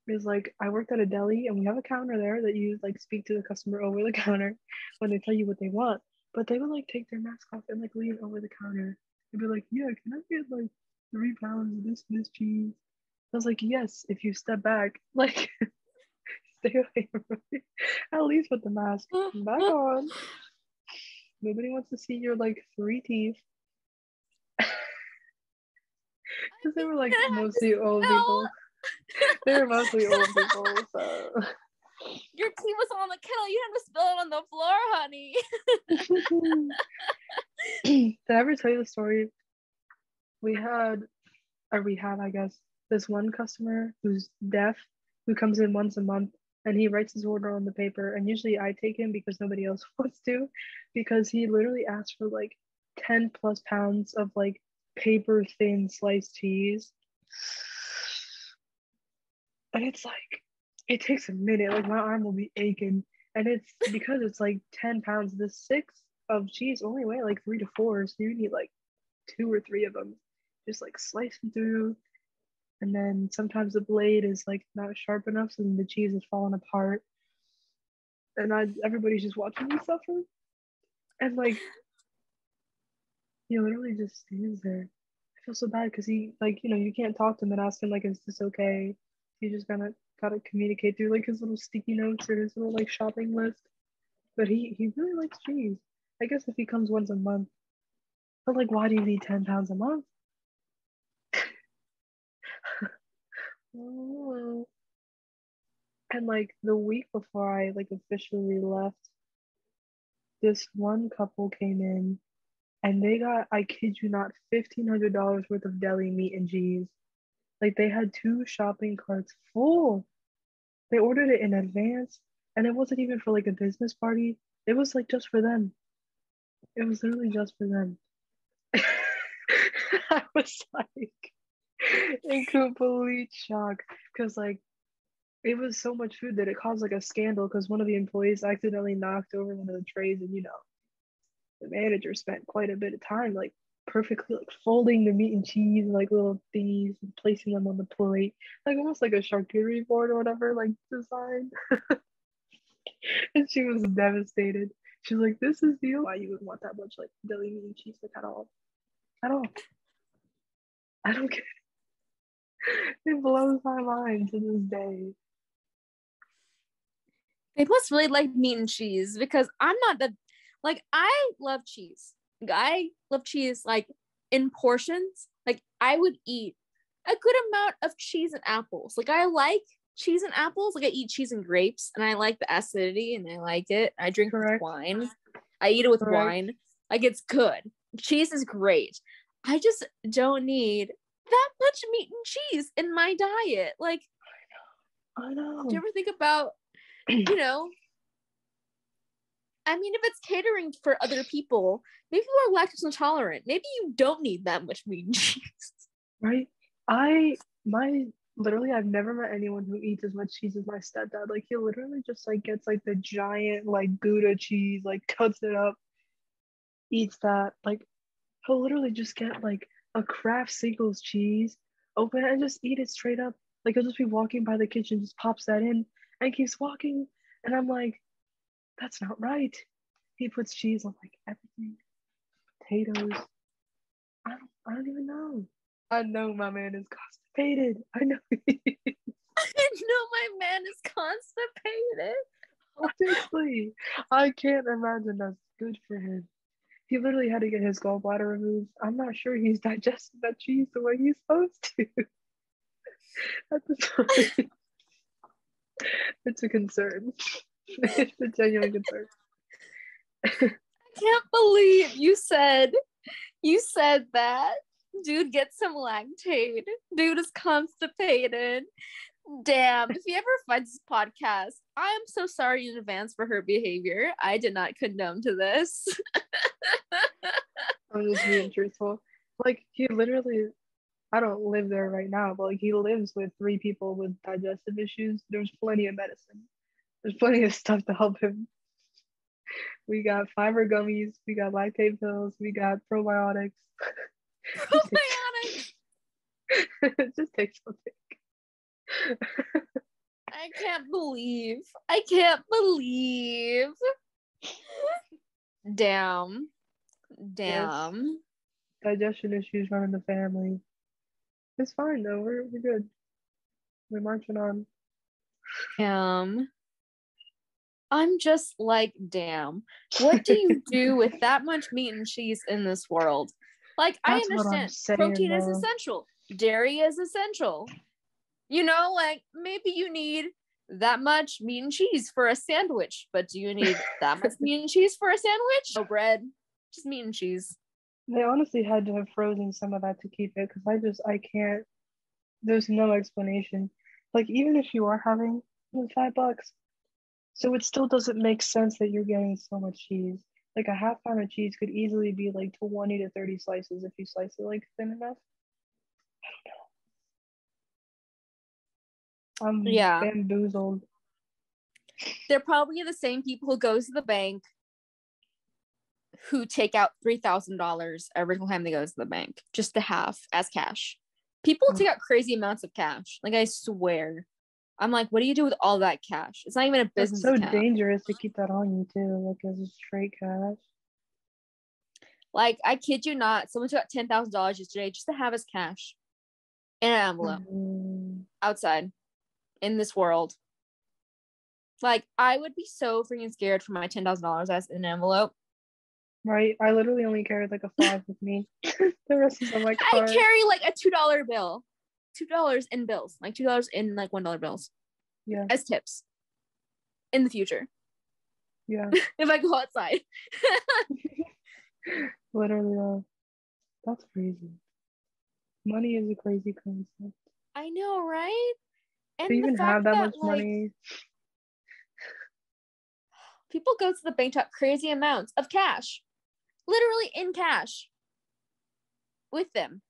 is like, I worked at a deli and we have a counter there that you like speak to the customer over the counter when they tell you what they want, but they would like take their mask off and like lean over the counter and be like, yeah, can I get like 3 pounds of this cheese? I was like, yes, if you step back, like stay away from me. At least put the mask back on. Nobody wants to see your like 3 teeth. Because they were like mostly old people. They were mostly old people, so. Your tea was on the kettle. You had to spill it on the floor, honey. Did I ever tell you the story? We have, I guess, this one customer who's deaf, who comes in once a month, and he writes his order on the paper. And usually I take him because nobody else wants to, because he literally asks for like 10 plus pounds of like paper thin sliced cheese. And it's like, it takes a minute. Like my arm will be aching. And it's because it's like 10 pounds. The 6 of cheese only weigh like 3 to 4. So you need like 2 or 3 of them. Just like slice them through. And then sometimes the blade is like not sharp enough. So then the cheese is falling apart. And everybody's just watching me suffer. And like, he literally just stands there. I feel so bad because he, like, you can't talk to him and ask him, like, is this okay? You just gotta communicate through, like, his little sticky notes or his little, like, shopping list. But he really likes cheese. I guess if he comes once a month. But, like, why do you need 10 pounds a month? Oh. And, like, the week before I, like, officially left, this one couple came in and they got, I kid you not, $1,500 worth of deli meat and cheese. Like they had 2 shopping carts full. They ordered it in advance, and it wasn't even for like a business party. It was like just for them. It was literally just for them. I was like in complete shock because like it was so much food that it caused like a scandal because one of the employees accidentally knocked over one of the trays, and the manager spent quite a bit of time like perfectly like folding the meat and cheese like little thingies and placing them on the plate, like almost like a charcuterie board or whatever, like design. And she was devastated. She's like, "This is the why you would want that much like deli meat and cheese like at all, at all. I don't get it. It blows my mind to this day." They must really like meat and cheese because I'm not the like I love cheese. I love cheese like in portions. Like I would eat a good amount of cheese and apples. Like I like cheese and apples. Like I eat cheese and grapes and I like the acidity and I like it. I drink Correct. with wine. I eat it with Correct. wine. Like it's good. Cheese is great. I just don't need that much meat and cheese in my diet. Like I know. do you ever think about, I mean, if it's catering for other people, maybe you are lactose intolerant. Maybe you don't need that much meat and cheese. Right? Literally, I've never met anyone who eats as much cheese as my stepdad. Like, he literally just, like, gets, like, the giant, like, Gouda cheese, like, cuts it up, eats that. Like, he'll literally just get, like, a Kraft Singles cheese, open it, and just eat it straight up. Like, he'll just be walking by the kitchen, just pops that in, and keeps walking. And I'm like, that's not right. He puts cheese on, like, everything. Potatoes. I don't even know. I know my man is constipated. I know he is. I know my man is constipated. Honestly, I can't imagine that's good for him. He literally had to get his gallbladder removed. I'm not sure he's digested that cheese the way he's supposed to. At the time. It's a concern. It's a genuine concern. I can't believe you said that. Dude gets some Lactaid. Dude is constipated. Damn. If he ever finds this podcast, I'm so sorry in advance for her behavior. I did not condone to this. I'm just being truthful. Like, he literally, I don't live there right now, but like he lives with 3 people with digestive issues. There's plenty of medicine. There's plenty of stuff to help him. We got fiber gummies, we got lactate pills, we got probiotics. Probiotics. It just takes something. I can't believe. Damn. Yes. Digestion issues running the family. It's fine though. We're good. We're marching on. I'm just like, damn. What do you do with that much meat and cheese in this world? Like, That's I understand protein is essential. Dairy is essential. Like maybe you need that much meat and cheese for a sandwich, but do you need that much meat and cheese for a sandwich? No bread, just meat and cheese. They honestly had to have frozen some of that to keep it because I can't. There's no explanation. Like, even if you are having $5, so it still doesn't make sense that you're getting so much cheese. Like, a half pound of cheese could easily be like 20 to 30 slices if you slice it like thin enough. I'm Yeah. bamboozled. They're probably the same people who goes to the bank who take out $3,000 every single time they go to the bank just to have as cash. People take out crazy amounts of cash. Like, I swear. I'm like, what do you do with all that cash? It's not even a That's business so account. dangerous to keep that on you too, like as a straight cash. Like, I kid you not, someone took out $10,000 yesterday just to have as cash in an envelope outside in this world. Like, I would be so freaking scared for my $10,000 as an envelope. Right, I literally only carried like a 5 with me. The rest is on my card. I carry like a $2 bill, $2 in bills, like $2 in like $1 bills. Yeah. As tips in the future. Yeah. If I go outside. Literally, that's crazy. Money is a crazy concept. I know, right? And to even have that much like, money. People go to the bank to have crazy amounts of cash, literally in cash, with them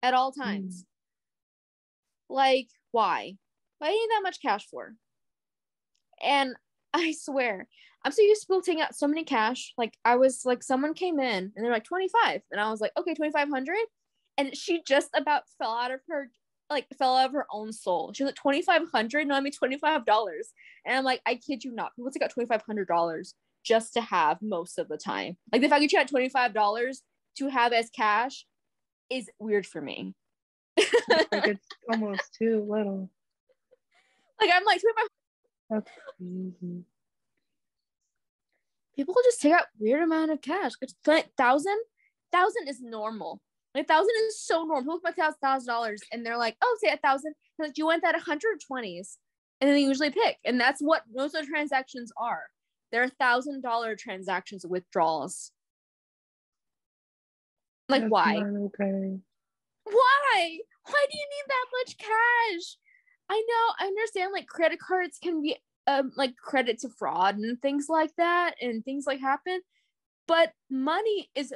at all times. Like, why? Why do you need that much cash for? And I swear, I'm so used to people taking out so many cash. Like, I was like, someone came in and they're like 25, and I was like, okay, 2,500, and she just about fell out of her own soul. She was like, 2,500, no, I mean $25, and I'm like, I kid you not, people take out $2,500 just to have most of the time. Like, the fact you take out $25 to have as cash is weird for me. Like, it's almost too little. Like, I'm like, 25. That's crazy. People just take out weird amount of cash. It's 1,000 is normal. Like, 1,000 is so normal. People put $1,000 and they're like, oh, say 1,000. Like, you want that 120s, and then they usually pick, and that's what most of the transactions are. They're $1,000 transactions, withdrawals. Like, that's why? Not okay. Why? Why do you need that much cash? I know, I understand, like, credit cards can be like credit to fraud and things like that, and things like happen, but money is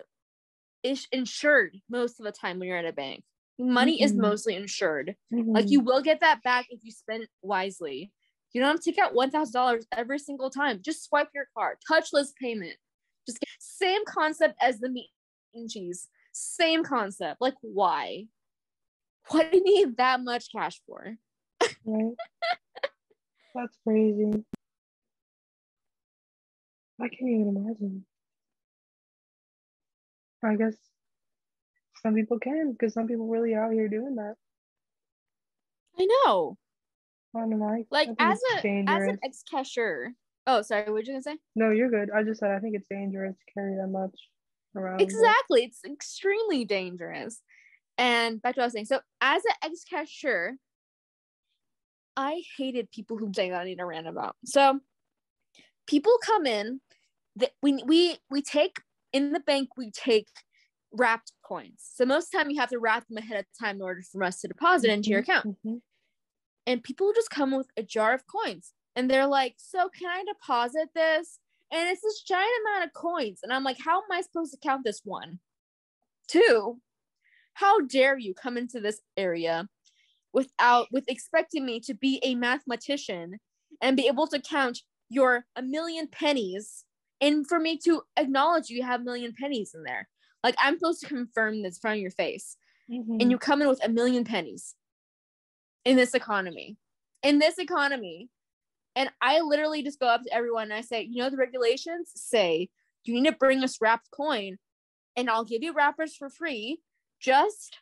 insured most of the time when you're at a bank. Money is mostly insured. Like, you will get that back if you spend it wisely. You don't have to take out $1,000 every single time. Just swipe your card. Touchless payment. Just same concept as the meat and cheese. Same concept. Like, why? What do you need that much cash for? Right? That's crazy. I can't even imagine. I guess some people can, because some people really out here doing that. I know. I don't know. Like, as an ex-cashier. Oh, sorry, what were you gonna say? No, you're good. I just said I think it's dangerous to carry that much around. Exactly. It's extremely dangerous. And back to what I was saying. So, as an ex-cashier, I hated people who say that I need to rant about. So, people come in that we take in the bank, we take wrapped coins. So most of the time you have to wrap them ahead of time in order for us to deposit into your account. And people just come with a jar of coins and they're like, so can I deposit this? And it's this giant amount of coins. And I'm like, how am I supposed to count this? 1, 2, how dare you come into this area with expecting me to be a mathematician and be able to count your 1,000,000 pennies, and for me to acknowledge you have 1,000,000 pennies in there. Like, I'm supposed to confirm this in front of your face. And you come in with 1,000,000 pennies in this economy. And I literally just go up to everyone and I say, you know, the regulations say you need to bring us wrapped coin, and I'll give you wrappers for free. Just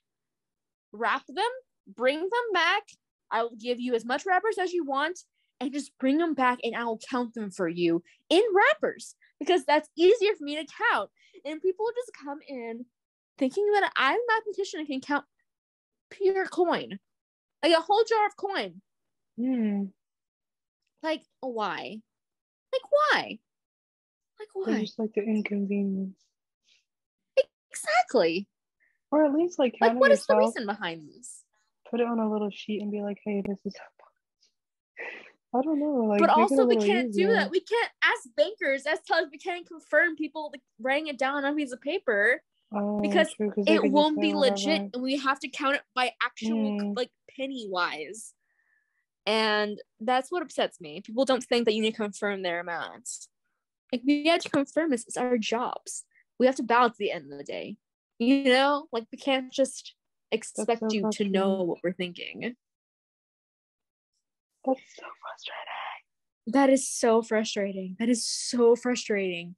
wrap them, bring them back. I will give you as much wrappers as you want, and just bring them back, and I will count them for you in wrappers, because that's easier for me to count. And people just come in thinking that I'm a mathematician and can count pure coin, like a whole jar of coin. Like, why? Like, why? Like, why? They just like the inconvenience. Exactly. Or at least like count like, what yourself, is the reason behind this? Put it on a little sheet and be like, hey, this is how much. I don't know. Like, but also, we can't do that. We can't ask bankers, as tellers, we can't confirm people like writing it down on a piece of paper. Because it won't be legit, and we have to count it by actual like penny wise. And that's what upsets me. People don't think that you need to confirm their amounts. Like, we have to confirm this. It's our jobs. We have to balance at the end of the day. You know? Like, we can't just expect you to know what we're thinking. That's so frustrating. That is so frustrating. That is so frustrating.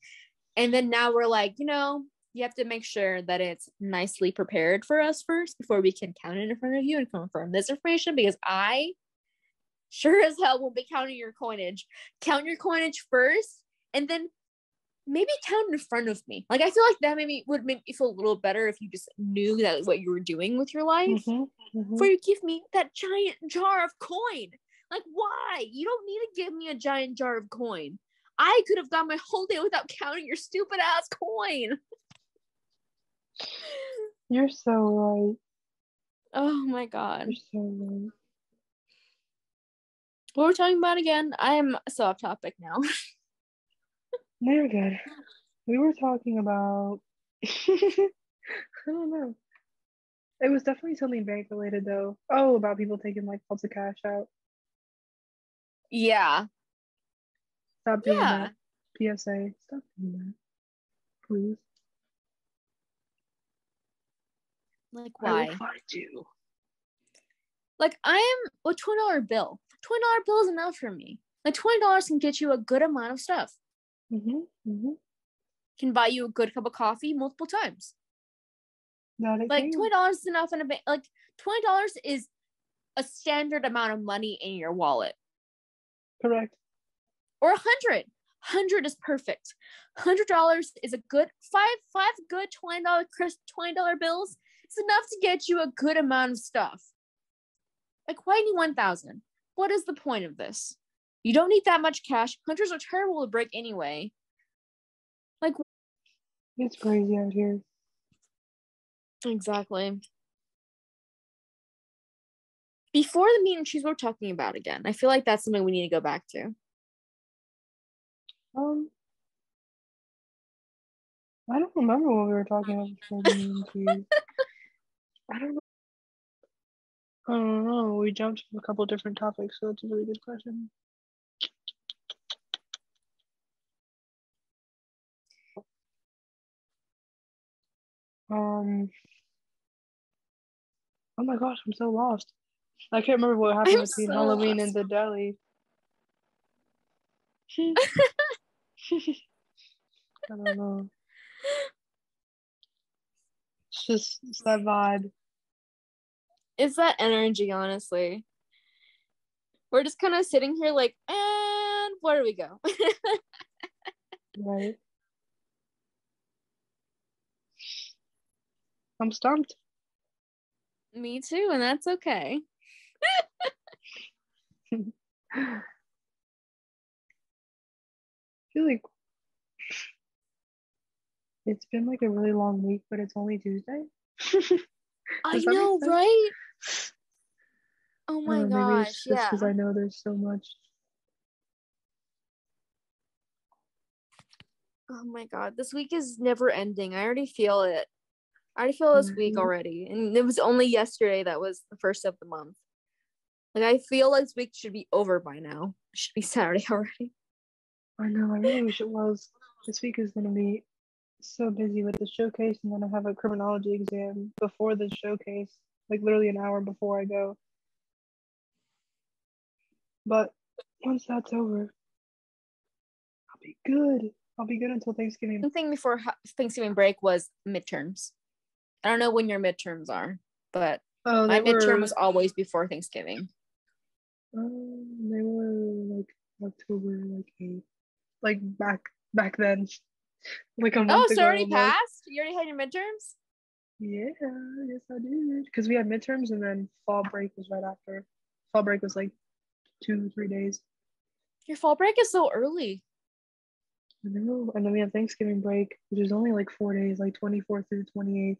And then now we're like, you know, you have to make sure that it's nicely prepared for us first before we can count it in front of you and confirm this information, because I sure as hell won't be counting your coinage. Count your coinage first, and then maybe count in front of me. Like, I feel like that would make me feel a little better if you just knew that what you were doing with your life. Before you give me that giant jar of coin. Like, why? You don't need to give me a giant jar of coin. I could have gone my whole day without counting your stupid ass coin. You're so right. Oh my god. You're so right. What we're talking about again? I'm so off topic now. No, you're good. We were talking about I don't know. It was definitely something bank related though. Oh, about people taking like lots of cash out. Yeah. Stop doing that. PSA. Stop doing that. Please. Like, why? I will find you. Like, I am a $20 bill. $20 bill is enough for me. Like, $20 can get you a good amount of stuff. Can buy you a good cup of coffee multiple times. Like, $20 is enough in a bank. Like, $20 is a standard amount of money in your wallet. Correct. Or 100. 100 is perfect. $100 is a good five good $20 crisp $20 bills. It's enough to get you a good amount of stuff. Like, why need 1,000? What is the point of this? You don't need that much cash. Hunters are terrible to break anyway. Like, it's crazy out here. Exactly. Before the meat and cheese we're talking about again, I feel like that's something we need to go back to. I don't remember what we were talking about before the meat and cheese. I don't know. We jumped to a couple different topics, so that's a really good question. Oh my gosh, I'm so lost. I can't remember what happened between Halloween and the deli. I don't know. It's that vibe. It's that energy, honestly. We're just kind of sitting here like, and where do we go? Right. I'm stumped. Me too, and that's okay. I feel like it's been like a really long week, but it's only Tuesday. I know, right? Oh my gosh, maybe it's just because I know there's so much. Oh my god, this week is never ending. I already feel it. I already feel this week already. And it was only yesterday that was the first of the month. Like, I feel like this week should be over by now. It should be Saturday already. I know, I really wish it was. This week is going to be so busy with the showcase, and then I have a criminology exam before the showcase, like literally an hour before I go. But once that's over, I'll be good. I'll be good until Thanksgiving. The thing before Thanksgiving break was midterms. I don't know when your midterms are, but my midterm was always before Thanksgiving. They were like October, like 8th, like back then, like a month ago. So already passed? You already had your midterms? Yeah, yes I did. Because we had midterms and then fall break was right after. Fall break was like 2-3 days. Your fall break is so early. I know. And then we have Thanksgiving break, which is only like 4 days, like 24th through 28th.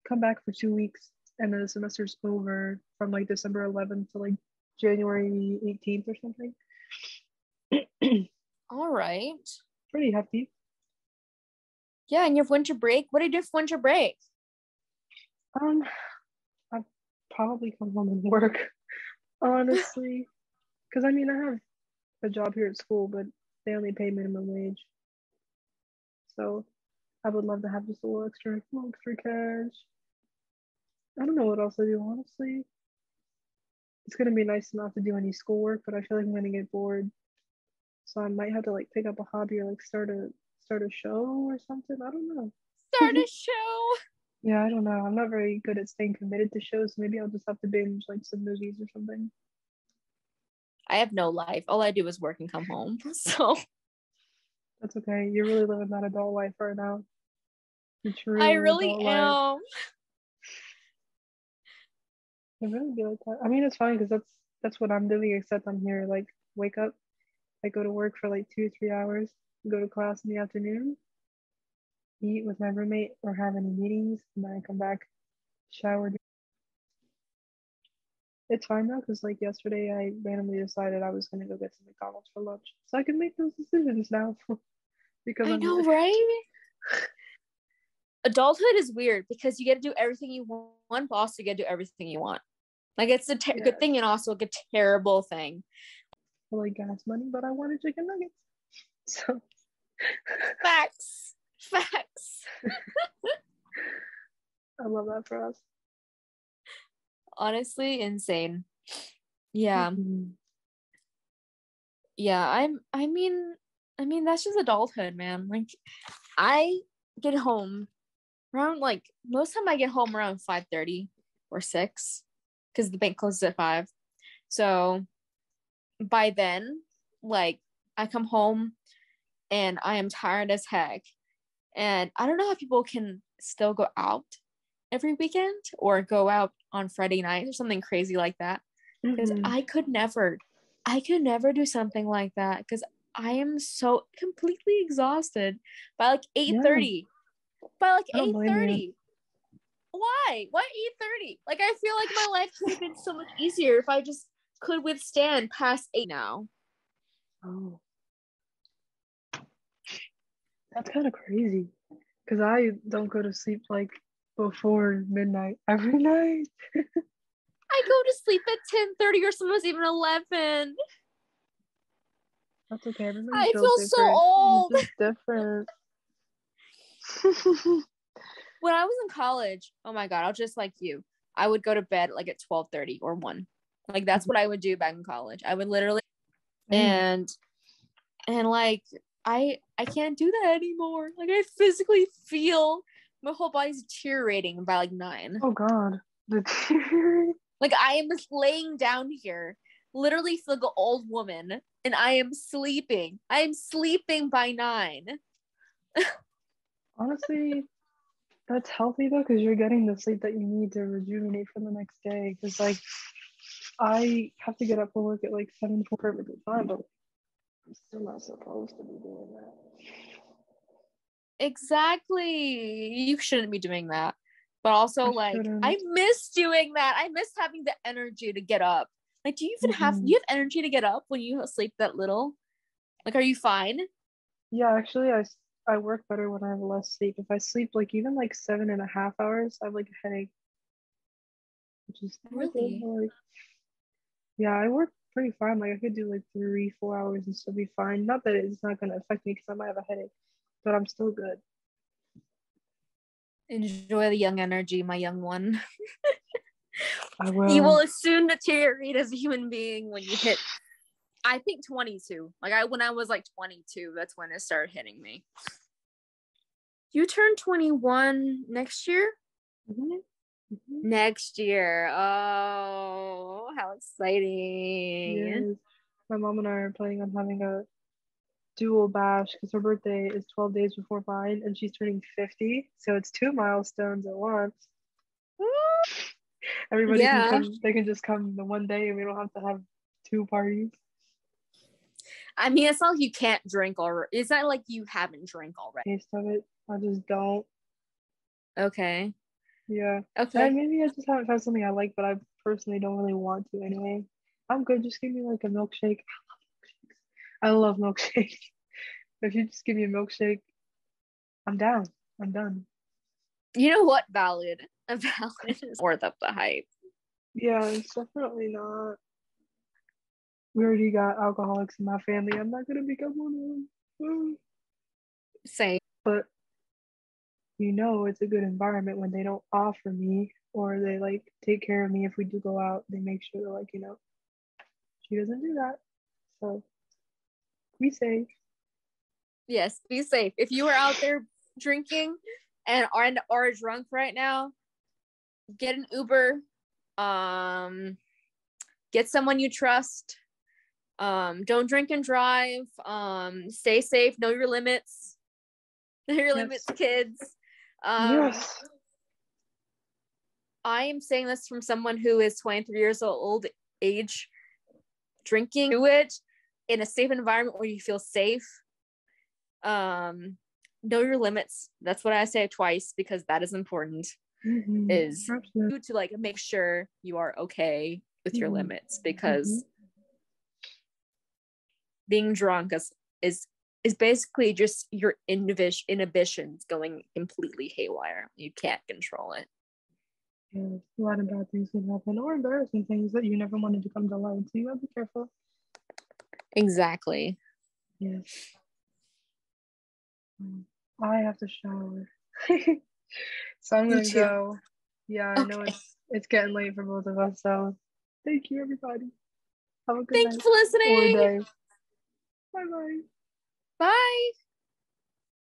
Come back for 2 weeks, and then the semester's over from like December 11th to like January 18th or something. All right. Pretty hefty. Yeah, and you have winter break. What do you do for winter break? I'd probably come home and work, honestly. Because I mean, I have a job here at school, but they only pay minimum wage. So I would love to have just a little extra cash. I don't know what else I do, honestly. It's gonna be nice not to do any schoolwork, but I feel like I'm gonna get bored. So I might have to like pick up a hobby or like start a show or something. I don't know. Start a show. Yeah, I don't know. I'm not very good at staying committed to shows. So maybe I'll just have to binge like some movies or something. I have no life. All I do is work and come home. So That's okay. You're really living that adult life right now. The true I really adult life. am. It really be like that. I mean, it's fine because that's what I'm doing. Except I'm here like wake up, I go to work for like 2 or 3 hours, go to class in the afternoon, eat with my roommate or have any meetings, and then I come back, shower. It's fine though, because like yesterday I randomly decided I was gonna go get some McDonald's for lunch. So I can make those decisions now because I I'm know, here. right? Adulthood is weird because you get to do everything you want, but also you get to do everything you want. Like it's a good thing and also like a terrible thing. I like gas money, but I wanted chicken nuggets. So Facts. I love that for us. Honestly, insane. Yeah. Mm-hmm. Yeah, I mean that's just adulthood, man. Like I get home around like most time I get home around 5:30 or 6 because the bank closes at 5. So by then, like I come home and I am tired as heck. And I don't know how people can still go out every weekend or go out on Friday night or something crazy like that. Because I could never do something like that because I am so completely exhausted by like 8:30. By like 8:30. Why 8:30? Like I feel like my life could have been so much easier if I just could withstand past 8 now. Oh, that's kind of crazy because I don't go to sleep like before midnight every night. I go to sleep at 10:30 or sometimes even 11. That's okay. Everybody I feels feel different. so old. It's just different. When I was in college, oh my god, I'll just like you. I would go to bed like at 12:30 or 1. Like that's what I would do back in college. I would literally and like I can't do that anymore. Like I physically feel my whole body's deteriorating by like 9. Oh god. Like I am laying down here, literally feel like an old woman, and I am sleeping. I am sleeping by 9. Honestly, that's healthy though, because you're getting the sleep that you need to rejuvenate for the next day. Because like I have to get up for work at like 7 for perfectly fine, but I'm still not supposed to be doing that. Exactly. You shouldn't be doing that. But also, like, I miss doing that. I miss having the energy to get up. Like, do you have energy to get up when you sleep that little? Like, are you fine? Yeah, actually, I work better when I have less sleep. If I sleep like even like 7.5 hours, I have like a headache. Which is really? like, yeah, I work pretty fine. Like I could do like 3, 4 hours and still be fine. Not that it's not gonna affect me because I might have a headache, but I'm still good. Enjoy the young energy, my young one. I will. You will soon deteriorate as a human being when you hit, I think 22. Like when I was like 22, that's when it started hitting me. You turn 21 next year? Next year. Oh, how exciting. Yes. My mom and I are planning on having a dual bash because her birthday is 12 days before mine and she's turning 50. So it's 2 milestones at once. Everybody can come, they can just come the one day and we don't have to have 2 parties. I mean, it's not like you can't drink already. It's not like you haven't drank already. Taste of it. I just don't. Okay. Yeah. Okay. And maybe I just haven't found something I like, but I personally don't really want to anyway. I'm good. Just give me like a milkshake. I love milkshakes. If you just give me a milkshake, I'm down. I'm done. You know what? Valid. A valid is worth up the hype. Yeah, it's definitely not. We already got alcoholics in my family. I'm not gonna become one of them. Same. But it's a good environment when they don't offer me or they like take care of me if we do go out. They make sure to like, she doesn't do that. So be safe. Yes, be safe. If you are out there drinking and are drunk right now, get an Uber. Get someone you trust. Don't drink and drive. Stay safe. Know your limits. Know your limits, kids. Yes. I am saying this from someone who is 23 years old age, drinking. Do it in a safe environment where you feel safe. Know your limits. That's what I say twice because that is important. Is Absolutely. to like make sure you are okay with your limits, because being drunk is basically just your inhibitions going completely haywire. You can't control it. Yeah, a lot of bad things can happen, or embarrassing things that you never wanted to come to light. So you gotta be careful. Exactly. Yes. I have to shower. So I'm gonna go. Yeah, I know it's getting late for both of us, so thank you everybody. Have a good night. Thank you for listening. Or day. Bye-bye. Bye.